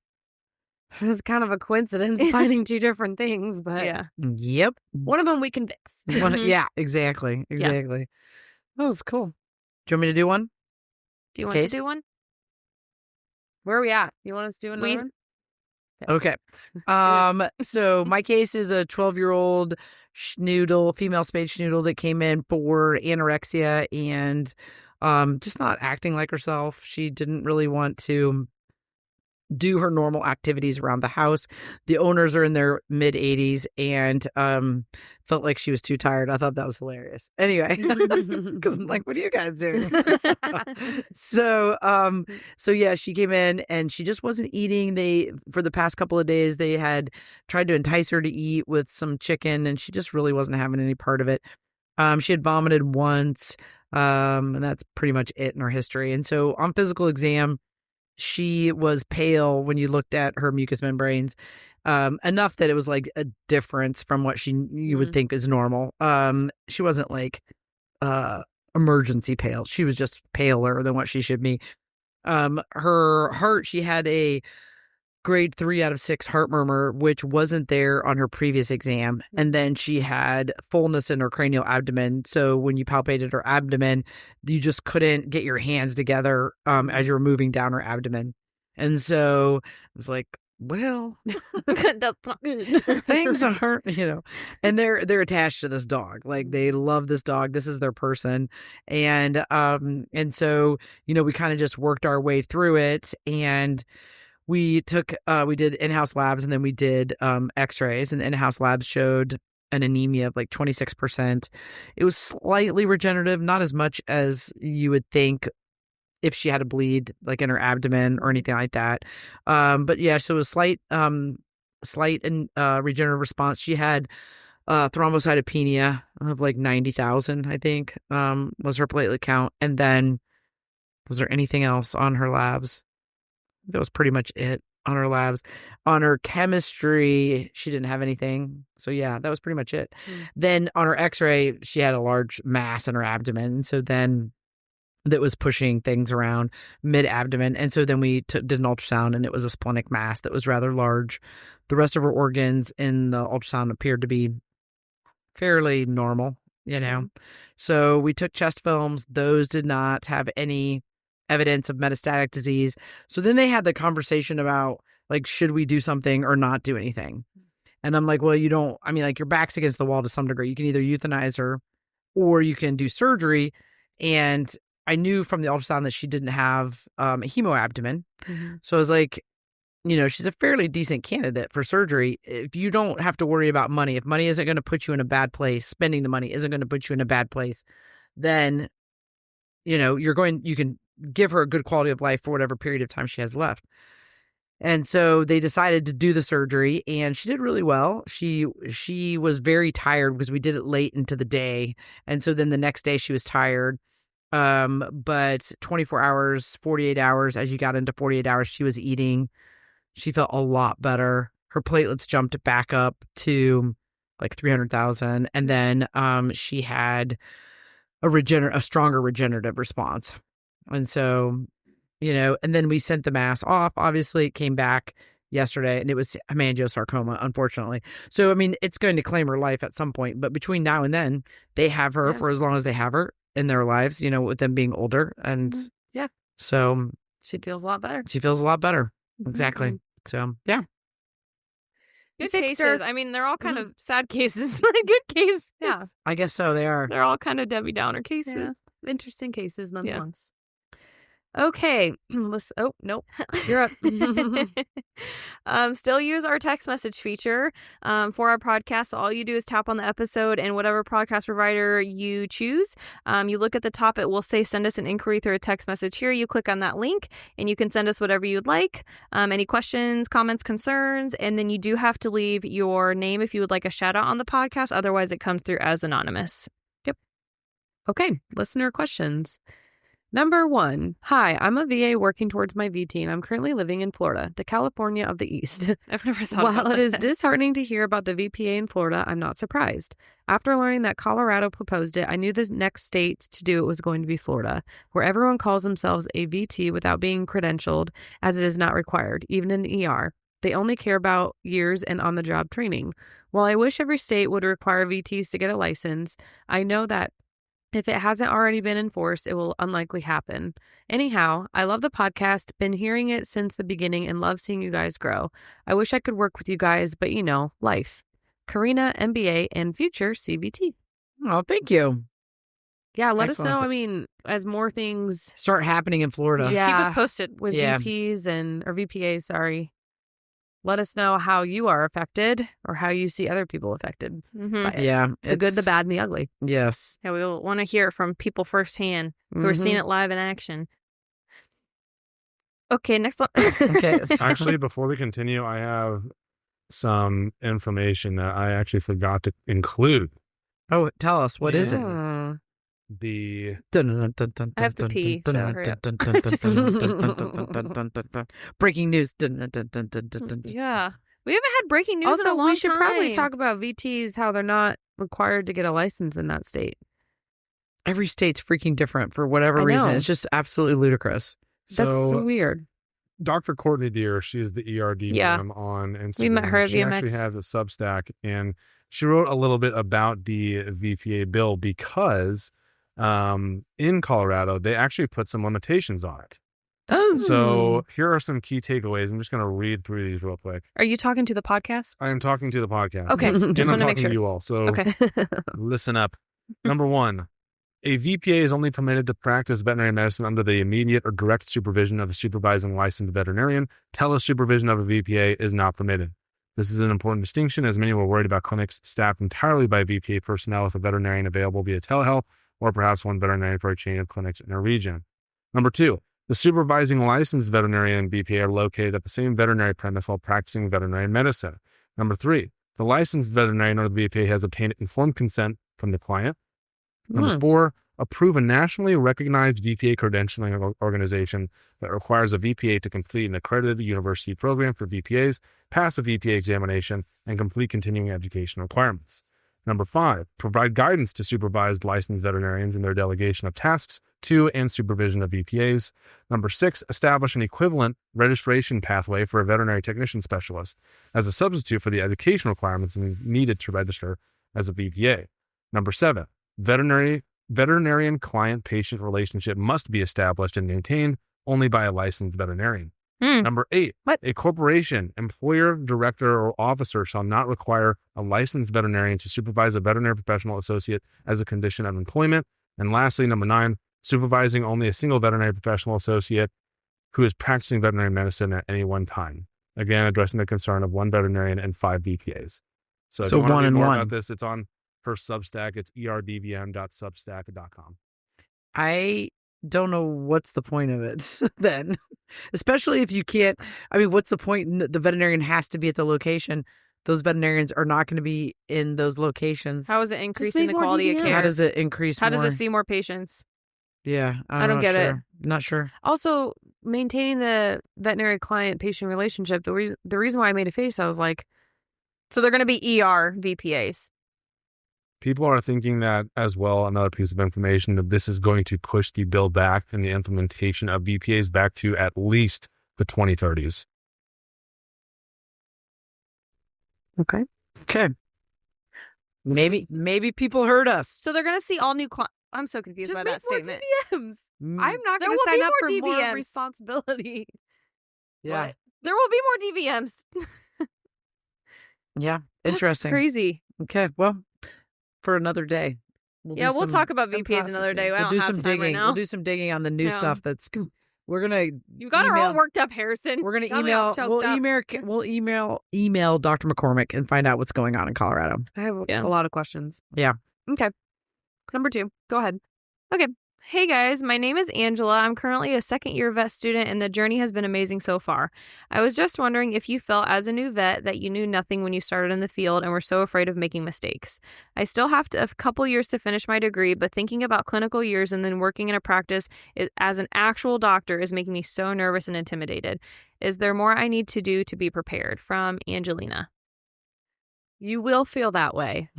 it's kind of a coincidence finding two different things, but Yep. One of them we can fix. Yeah, exactly. Exactly. That was cool. Do you want me to do one? Do you want to do one? Where are we at? You want us to do another one? Okay. So my case is a 12-year-old schnoodle, female spayed schnoodle that came in for anorexia and just not acting like herself. She didn't really want to do her normal activities around the house. The owners are in their mid-80s and felt like she was too tired. I thought that was hilarious. Anyway, because I'm like, what are you guys doing? So yeah, she came in and she just wasn't eating. For the past couple of days, they had tried to entice her to eat with some chicken, and she just really wasn't having any part of it. She had vomited once, and that's pretty much it in her history. And so on physical exam, she was pale when you looked at her mucous membranes, enough that it was like a difference from what you would think is normal. She wasn't like emergency pale. She was just paler than what she should be. Her heart, she had a grade 3 out of 6 heart murmur, which wasn't there on her previous exam. And then she had fullness in her cranial abdomen. So when you palpated her abdomen, you just couldn't get your hands together as you were moving down her abdomen. And so it was like, well, that's not good. Things are, and they're attached to this dog. Like, they love this dog. This is their person. And so, we kind of just worked our way through it, and we did in-house labs, and then we did x-rays, and the in-house labs showed an anemia of like 26%. It was slightly regenerative, not as much as you would think if she had a bleed like in her abdomen or anything like that. But yeah, so it was slight and regenerative response. She had thrombocytopenia of like 90,000, I think, was her platelet count. And then was there anything else on her labs? That was pretty much it on her labs. On her chemistry, she didn't have anything. So yeah, that was pretty much it. Then on her x-ray, she had a large mass in her abdomen. So then that was pushing things around mid-abdomen. And so then we did an ultrasound, and it was a splenic mass that was rather large. The rest of her organs in the ultrasound appeared to be fairly normal, you know. So we took chest films. Those did not have any evidence of metastatic disease. So then they had the conversation about, like, should we do something or not do anything? And I'm like, well, you don't, I mean, like, your back's against the wall to some degree. You can either euthanize her or you can do surgery. And I knew from the ultrasound that she didn't have a hemoabdomen. So I was like, you know, she's a fairly decent candidate for surgery. If you don't have to worry about money, if money isn't going to put you in a bad place, spending the money isn't going to put you in a bad place, then, you know, you can give her a good quality of life for whatever period of time she has left. And so they decided to do the surgery, and she did really well. She was very tired because we did it late into the day. And so then the next day she was tired. But 24 hours, 48 hours, as you got into 48 hours, she was eating. She felt a lot better. Her platelets jumped back up to like 300,000. And then she had a stronger regenerative response. And so, you know, and then we sent the mass off. Obviously, it came back yesterday, and it was hemangiosarcoma, unfortunately. So, I mean, it's going to claim her life at some point. But between now and then, they have her for as long as they have her in their lives, you know, with them being older. And so she feels a lot better. Exactly. So, yeah. Good cases. I mean, they're all kind of sad cases. Good cases. Yeah. I guess so. They are. They're all kind of Debbie Downer cases. Yeah. Interesting cases, nonetheless. Okay. Oh, nope. You're up. Still use our text message feature for our podcast. All you do is tap on the episode, and whatever podcast provider you choose, you look at the top, it will say send us an inquiry through a text message here. You click on that link, and you can send us whatever you'd like, any questions, comments, concerns, and then you do have to leave your name if you would like a shout out on the podcast. Otherwise, it comes through as anonymous. Yep. Okay. Listener questions. Number 1. Hi, I'm a VA working towards my VT, and I'm currently living in Florida, the California of the East. I've never thought While about it is disheartening to hear about the VPA in Florida, I'm not surprised. After learning that Colorado proposed it, I knew the next state to do it was going to be Florida, where everyone calls themselves a VT without being credentialed, as it is not required, even in ER. They only care about years and on-the-job training. While I wish every state would require VTs to get a license, I know that if it hasn't already been enforced, it will unlikely happen. Anyhow, I love the podcast, been hearing it since the beginning, and love seeing you guys grow. I wish I could work with you guys, but you know, life. Karina, MBA, and future CVT. Oh, thank you. Yeah, let Excellent. us know. I mean, as more things Start happening in Florida. Yeah. Keep us posted. with Yeah. VPAs, sorry. Let us know how you are affected or how you see other people affected. by it. Yeah. The good, the bad, and the ugly. Yes. Yeah, we want to hear it from people firsthand who are seeing it live in action. Okay, next one. Okay. Actually, before we continue, I have some information that I actually forgot to include. Oh, tell us. What is it? The I have to pee, so hurry up. Breaking news. Yeah. We haven't had breaking news in Also, a long we should probably time. talk about VTs, how they're not required to get a license in that state. Every state's freaking different for whatever I reason. know. It's just absolutely ludicrous. That's So, weird. Dr. Courtney Deere, she's the ERD Yeah. on Instagram. We met her at She VMX. actually has a Substack, and she wrote a little bit about the VPA bill because in Colorado, they actually put some limitations on it. Oh. So here are some key takeaways. I'm just going to read through these real quick. Are you talking to the podcast? I am talking to the podcast. Okay, And just I'm want to make talking sure. to you all. So Okay. listen up. Number 1, a VPA is only permitted to practice veterinary medicine under the immediate or direct supervision of a supervising licensed veterinarian. Telesupervision of a VPA is not permitted. This is an important distinction, as many were worried about clinics staffed entirely by VPA personnel with a veterinarian available via telehealth, or perhaps one veterinarian for a chain of clinics in a region. Number 2, the supervising licensed veterinarian and VPA are located at the same veterinary premise while practicing veterinary medicine. Number 3, the licensed veterinarian or the VPA has obtained informed consent from the client. Number 4, approve a nationally recognized VPA credentialing organization that requires a VPA to complete an accredited university program for VPAs, pass a VPA examination, and complete continuing education requirements. Number 5, provide guidance to supervised licensed veterinarians in their delegation of tasks to and supervision of VPAs. Number 6, establish an equivalent registration pathway for a veterinary technician specialist as a substitute for the education requirements needed to register as a VPA. Number 7, veterinarian client-patient relationship must be established and maintained only by a licensed veterinarian. Number 8, a corporation, employer, director, or officer shall not require a licensed veterinarian to supervise a veterinary professional associate as a condition of employment. And lastly, number 9, supervising only a single veterinary professional associate who is practicing veterinary medicine at any one time. Again, addressing the concern of 1 veterinarian and 5 VPAs. So if you want to read more about this, it's on her Substack. It's erdvm.substack.com. I don't know what's the point of it then, especially if you can't. I mean, what's the point? The veterinarian has to be at the location. Those veterinarians are not going to be in those locations. How is it increasing the quality of care? How does it increase? How does it see more patients? Yeah, I don't get it. Not sure. Also, maintaining the veterinary client-patient relationship. The reason why I made a face, I was like, so they're going to be ER VPAs. People are thinking that as well, another piece of information, that this is going to push the bill back and the implementation of VPAs back to at least the 2030s. Okay. Maybe people heard us. So they're going to see all new clients. I'm so confused by that statement. DVMs. I'm not going to sign up for more responsibility. Yeah. What? There will be more DVMs. Yeah. Interesting. That's crazy. Okay. Well, for another day. We'll talk about VPAs another day. We'll do some digging. We'll do some digging on the new stuff that's. We're gonna. You got her all worked up, Harrison. We're gonna email. We'll email Dr. McCormick and find out what's going on in Colorado. I have a lot of questions. Yeah. Okay. Number 2. Go ahead. Okay. Hey guys, my name is Angela. I'm currently a second-year vet student, and the journey has been amazing so far. I was just wondering if you felt as a new vet that you knew nothing when you started in the field and were so afraid of making mistakes. I still have a couple years to finish my degree, but thinking about clinical years and then working in a practice as an actual doctor is making me so nervous and intimidated. Is there more I need to do to be prepared? From Angelina. You will feel that way.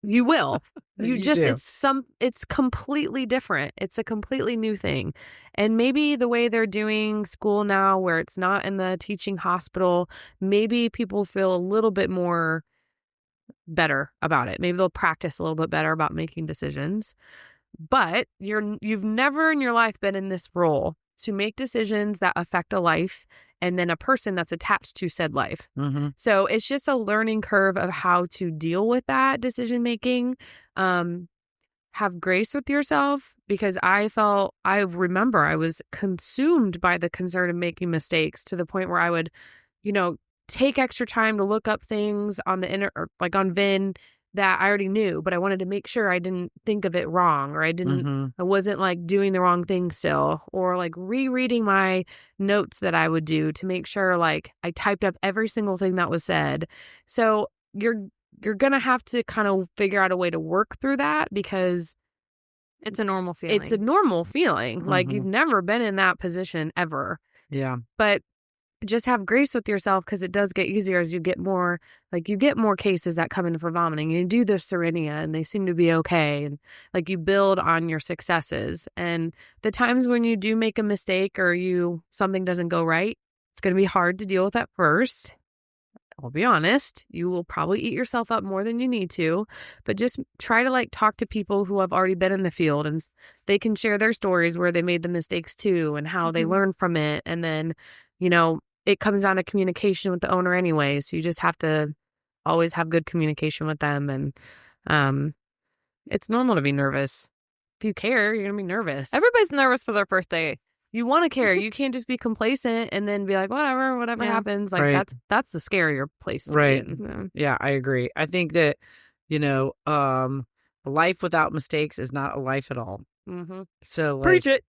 You will. It's completely different. It's a completely new thing. And maybe the way they're doing school now, where it's not in the teaching hospital, maybe people feel a little bit more better about it. Maybe they'll practice a little bit better about making decisions. But you've never in your life been in this role to make decisions that affect a life and then a person that's attached to said life. Mm-hmm. So it's just a learning curve of how to deal with that decision making. Have grace with yourself, because I remember I was consumed by the concern of making mistakes to the point where I would, take extra time to look up things on the on VIN that I already knew, but I wanted to make sure I didn't think of it wrong, or I wasn't doing the wrong thing still, or rereading my notes that I would do to make sure I typed up every single thing that was said. So you're going to have to kind of figure out a way to work through that, because it's a normal feeling. It's a normal feeling. Mm-hmm. You've never been in that position ever. Yeah. But just have grace with yourself, because it does get easier as you get more, you get more cases that come in for vomiting. You do the Serinia and they seem to be okay. And you build on your successes. And the times when you do make a mistake or something doesn't go right, it's going to be hard to deal with at first. I'll be honest, you will probably eat yourself up more than you need to, but just try to talk to people who have already been in the field, and they can share their stories where they made the mistakes too and how they learned from it. And then, it comes down to communication with the owner anyway. So you just have to always have good communication with them. And it's normal to be nervous. If you care, you're going to be nervous. Everybody's nervous for their first day. You want to care. You can't just be complacent and then be like, whatever happens. Right. That's the scarier place to Right. be in. Yeah, I agree. I think that, life without mistakes is not a life at all. Mm-hmm. So Preach it.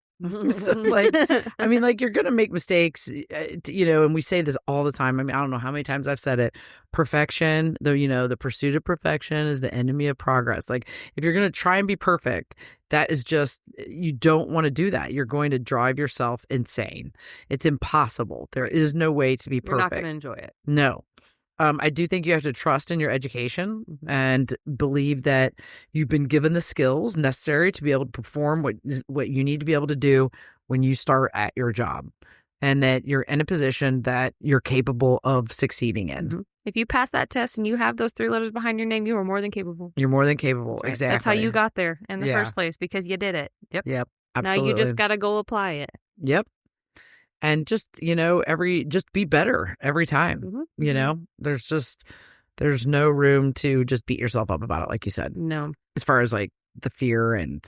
So, like, I mean, like, you're going to make mistakes, and we say this all the time. I mean, I don't know how many times I've said it. Perfection, the pursuit of perfection is the enemy of progress. Like, if you're going to try and be perfect, that is just, you don't want to do that. You're going to drive yourself insane. It's impossible. There is no way to be perfect. You're not going to enjoy it. No. I do think you have to trust in your education and believe that you've been given the skills necessary to be able to perform what you need to be able to do when you start at your job, and that you're in a position that you're capable of succeeding in. Mm-hmm. If you pass that test and you have those 3 letters behind your name, you are more than capable. You're more than capable. That's right. Exactly. That's how you got there in the first place, because you did it. Yep. Absolutely. Now you just got to go apply it. Yep. And just, just be better every time. Mm-hmm. There's no room to just beat yourself up about it, like you said. No. As far as like the fear, and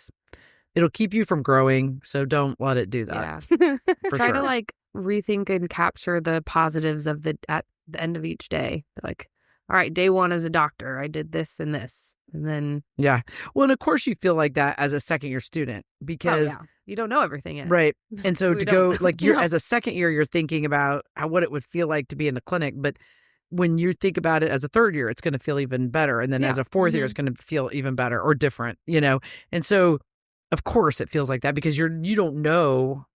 it'll keep you from growing. So don't let it do that. Yeah. Try to like rethink and capture the positives at the end of each day. Like, all right, day 1 as a doctor, I did this and this. And then. Yeah. Well, and of course you feel like that as a second year student, because. You don't know everything yet. Right. And so to go, like, you're No. as a second year, you're thinking about what it would feel like to be in the clinic. But when you think about it as a third year, it's going to feel even better. And then as a fourth year, it's going to feel even better or different, And so, of course, it feels like that because you don't know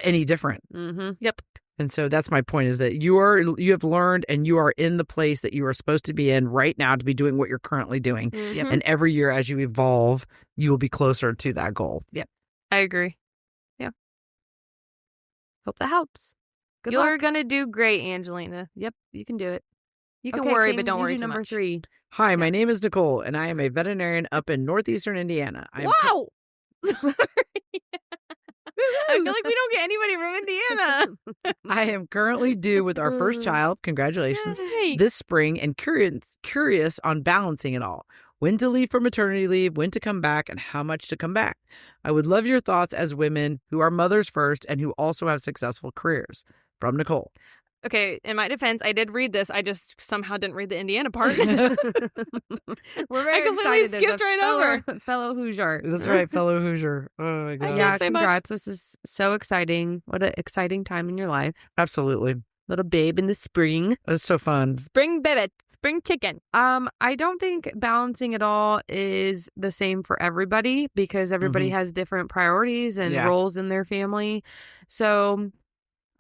any different. Mm-hmm. Yep. And so that's my point, is that you have learned and you are in the place that you are supposed to be in right now to be doing what you're currently doing. Mm-hmm. And every year as you evolve, you will be closer to that goal. Yep. I agree. Yeah. Hope that helps. Good You're luck. going to do great, Angelina. Yep, you can do it. You can worry, King, but don't you worry do too number much. 3. Hi, my name is Nicole, and I am a veterinarian up in northeastern Indiana. Wow! I feel like we don't get anybody from Indiana. I am currently due with our first child. Congratulations. Yay. This spring, and curious on balancing it all. When to leave for maternity leave, when to come back, and how much to come back. I would love your thoughts as women who are mothers first and who also have successful careers. From Nicole. Okay, in my defense, I did read this. I just somehow didn't read the Indiana part. We're very I completely excited. skipped right over. Fellow Hoosier. That's right, fellow Hoosier. Oh, my God. Yeah, say much. congrats. This is so exciting. What an exciting time in your life. Absolutely. Little babe in the spring. It's so fun. Spring baby, spring chicken. I don't think balancing it all is the same for everybody, because everybody has different priorities and roles in their family. So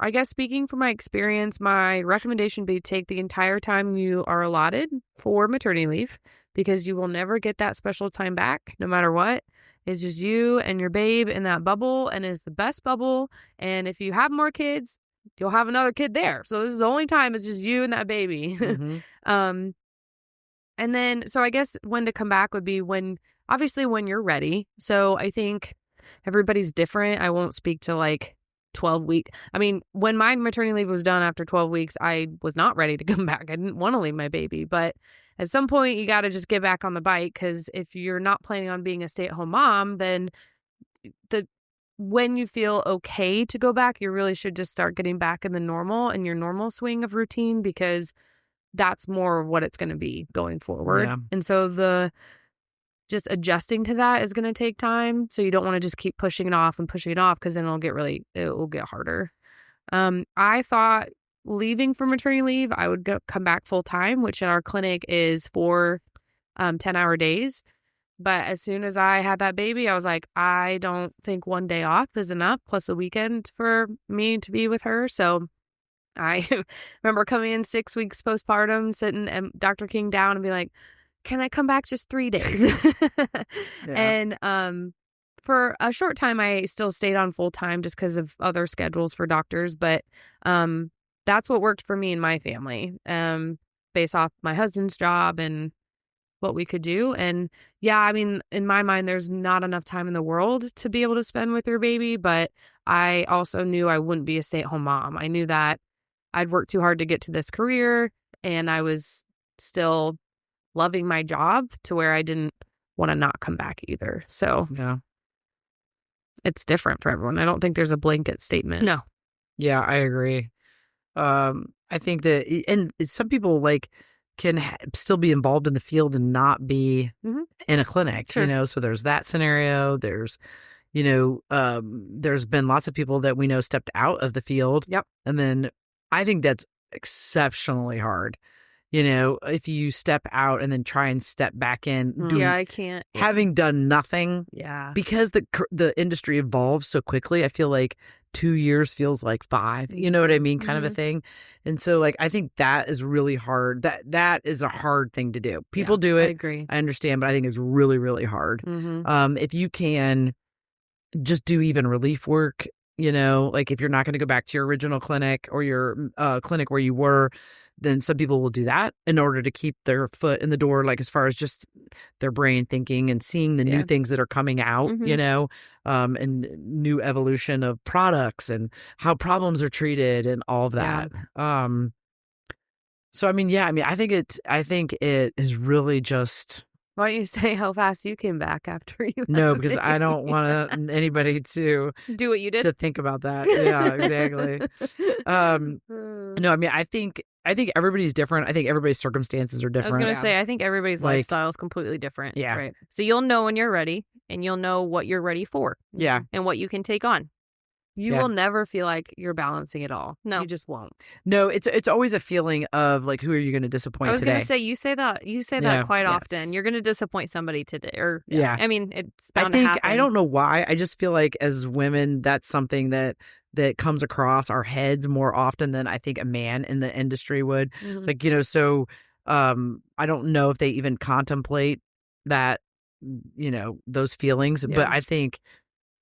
I guess speaking from my experience, my recommendation would be take the entire time you are allotted for maternity leave, because you will never get that special time back no matter what. It's just you and your babe in that bubble, and it's the best bubble. And if you have more kids, you'll have another kid there. So this is the only time it's just you and that baby. And then, so I guess when to come back would be obviously when you're ready. So I think everybody's different. I won't speak to like 12 week. I mean, when my maternity leave was done after 12 weeks, I was not ready to come back. I didn't want to leave my baby, but at some point you got to just get back on the bike, because if you're not planning on being a stay-at-home mom, then when you feel okay to go back, you really should just start getting back in your normal swing of routine, because that's more what it's going to be going forward. Yeah. And so just adjusting to that is going to take time. So you don't want to just keep pushing it off, because then it will get harder. I thought leaving for maternity leave, I would come back full time, which in our clinic is 4 10-hour days. But as soon as I had that baby, I was like, I don't think one day off is enough, plus a weekend for me to be with her. So I remember coming in 6 weeks postpartum, sitting Dr. King down and be like, can I come back just 3 days? And for a short time, I still stayed on full time just because of other schedules for doctors. But that's what worked for me and my family, based off my husband's job and what we could do. And yeah, I mean, in my mind, there's not enough time in the world to be able to spend with your baby. But I also knew I wouldn't be a stay-at-home mom. I knew that I'd worked too hard to get to this career, and I was still loving my job to where I didn't want to not come back either. So Yeah. It's different for everyone. I don't think there's a blanket statement. No. Yeah, I agree. I think that, and some people can still be involved in the field and not be in a clinic, Sure. So there's that scenario. There's, there's been lots of people that we know stepped out of the field. Yep. And then I think that's exceptionally hard. If you step out and then try and step back in, I can't. Having done nothing. Yeah. Because the industry evolves so quickly, I feel like 2 years feels like 5. You know what I mean? Kind of a thing. And so, like, I think that is really hard. That is a hard thing to do. People do it. I agree. I understand, but I think it's really, really hard. If you can just do even relief work, like if you're not going to go back to your original clinic or your clinic where you were, then some people will do that in order to keep their foot in the door, like as far as just their brain thinking and seeing the new things that are coming out, and new evolution of products and how problems are treated and all of that. So, I think it is really just... Why don't you say how fast you came back after you? No, because I don't want anybody to do what you did to think about that. Yeah, exactly. No, I think everybody's different. I think everybody's circumstances are different. I was going to say, I think everybody's lifestyle is completely different. Yeah. Right. So you'll know when you're ready, and you'll know what you're ready for. Yeah. And what you can take on. You will never feel like you're balancing it all. No. You just won't. No, it's always a feeling of like, who are you going to disappoint today? I was going to say, you say that quite often. You're going to disappoint somebody today. Or I mean, it's bound to happen. I don't know why. I just feel like as women, that's something that comes across our heads more often than I think a man in the industry would. Like, so I don't know if they even contemplate that, those feelings. But I think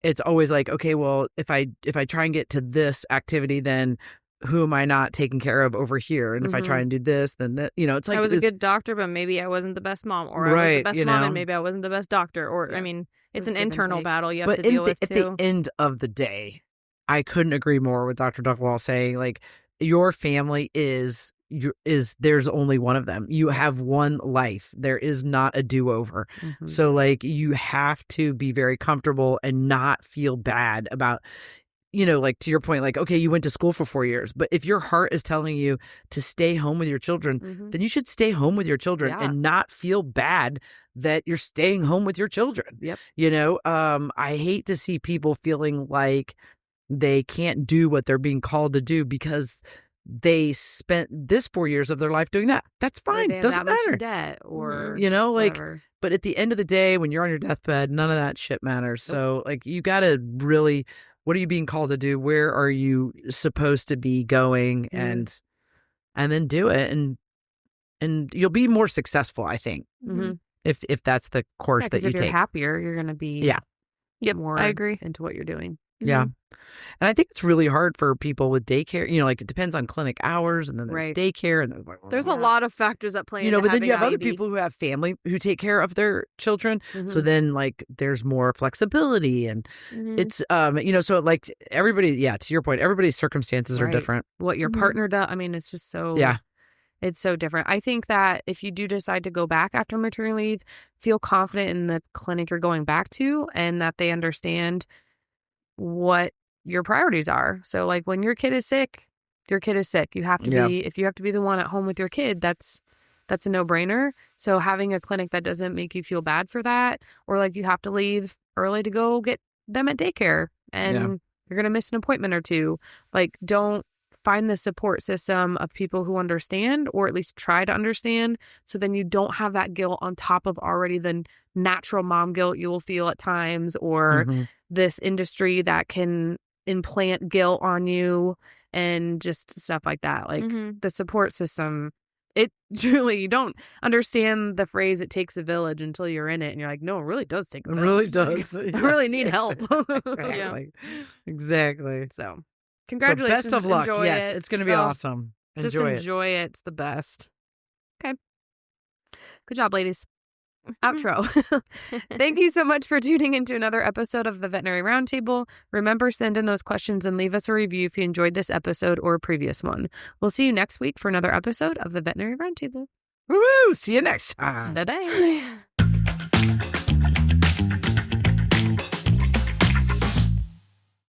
it's always like, okay, well, if I try and get to this activity, then who am I not taking care of over here? And if I try and do this, then that, it's like I was a good doctor, but maybe I wasn't the best mom, or I was the best mom and maybe I wasn't the best doctor, or I mean, it's an internal battle you have to deal with too. At the end of the day, I couldn't agree more with Dr. Duckwall saying, like, your family is there's only one of them. You have one life. There is not a do-over. So, like, you have to be very comfortable and not feel bad about, like, to your point, like, okay, you went to school for 4 years, but if your heart is telling you to stay home with your children, then you should stay home with your children and not feel bad that you're staying home with your children. Yep. I hate to see people feeling like they can't do what they're being called to do because they spent this 4 years of their life doing that. That's fine. Doesn't matter. Debt or whatever. But at the end of the day, when you're on your deathbed, none of that shit matters. So, like, you got to really, what are you being called to do? Where are you supposed to be going? And then do it, and you'll be more successful, I think, if that's the course that you if take. You're happier, you're going to be get more. I agree into what you're doing. Yeah. And I think it's really hard for people with daycare. Like, it depends on clinic hours and then there's daycare. And there's a lot of factors at play. But then you have other people who have family who take care of their children. So then, like, there's more flexibility and it's, so like everybody, to your point, everybody's circumstances are different. What your partner does. I mean, it's just so. It's so different. I think that if you do decide to go back after maternity leave, feel confident in the clinic you're going back to and that they understand what your priorities are. So, like, when your kid is sick, your kid is sick. You have to be, if you have to be the one at home with your kid, that's a no-brainer. So having a clinic that doesn't make you feel bad for that, or like you have to leave early to go get them at daycare and you're going to miss an appointment or two, like, don't find the support system of people who understand, or at least try to understand. So then you don't have that guilt on top of already the natural mom guilt you will feel at times, or this industry that can implant guilt on you and just stuff like that. Like the support system, it truly, you don't understand the phrase, it takes a village, until you're in it. And you're like, no, it really does take a village. It really does. I really need help. Exactly. So congratulations. But best of luck. Enjoy yes, it. it's going to be awesome. Enjoy it. It's the best. Okay. Good job, ladies. Outro. Thank you so much for tuning into another episode of the Veterinary Roundtable. Remember, send in those questions and leave us a review if you enjoyed this episode or a previous one. We'll see you next week for another episode of the Veterinary Roundtable. Woo! See you next time. Bye-bye.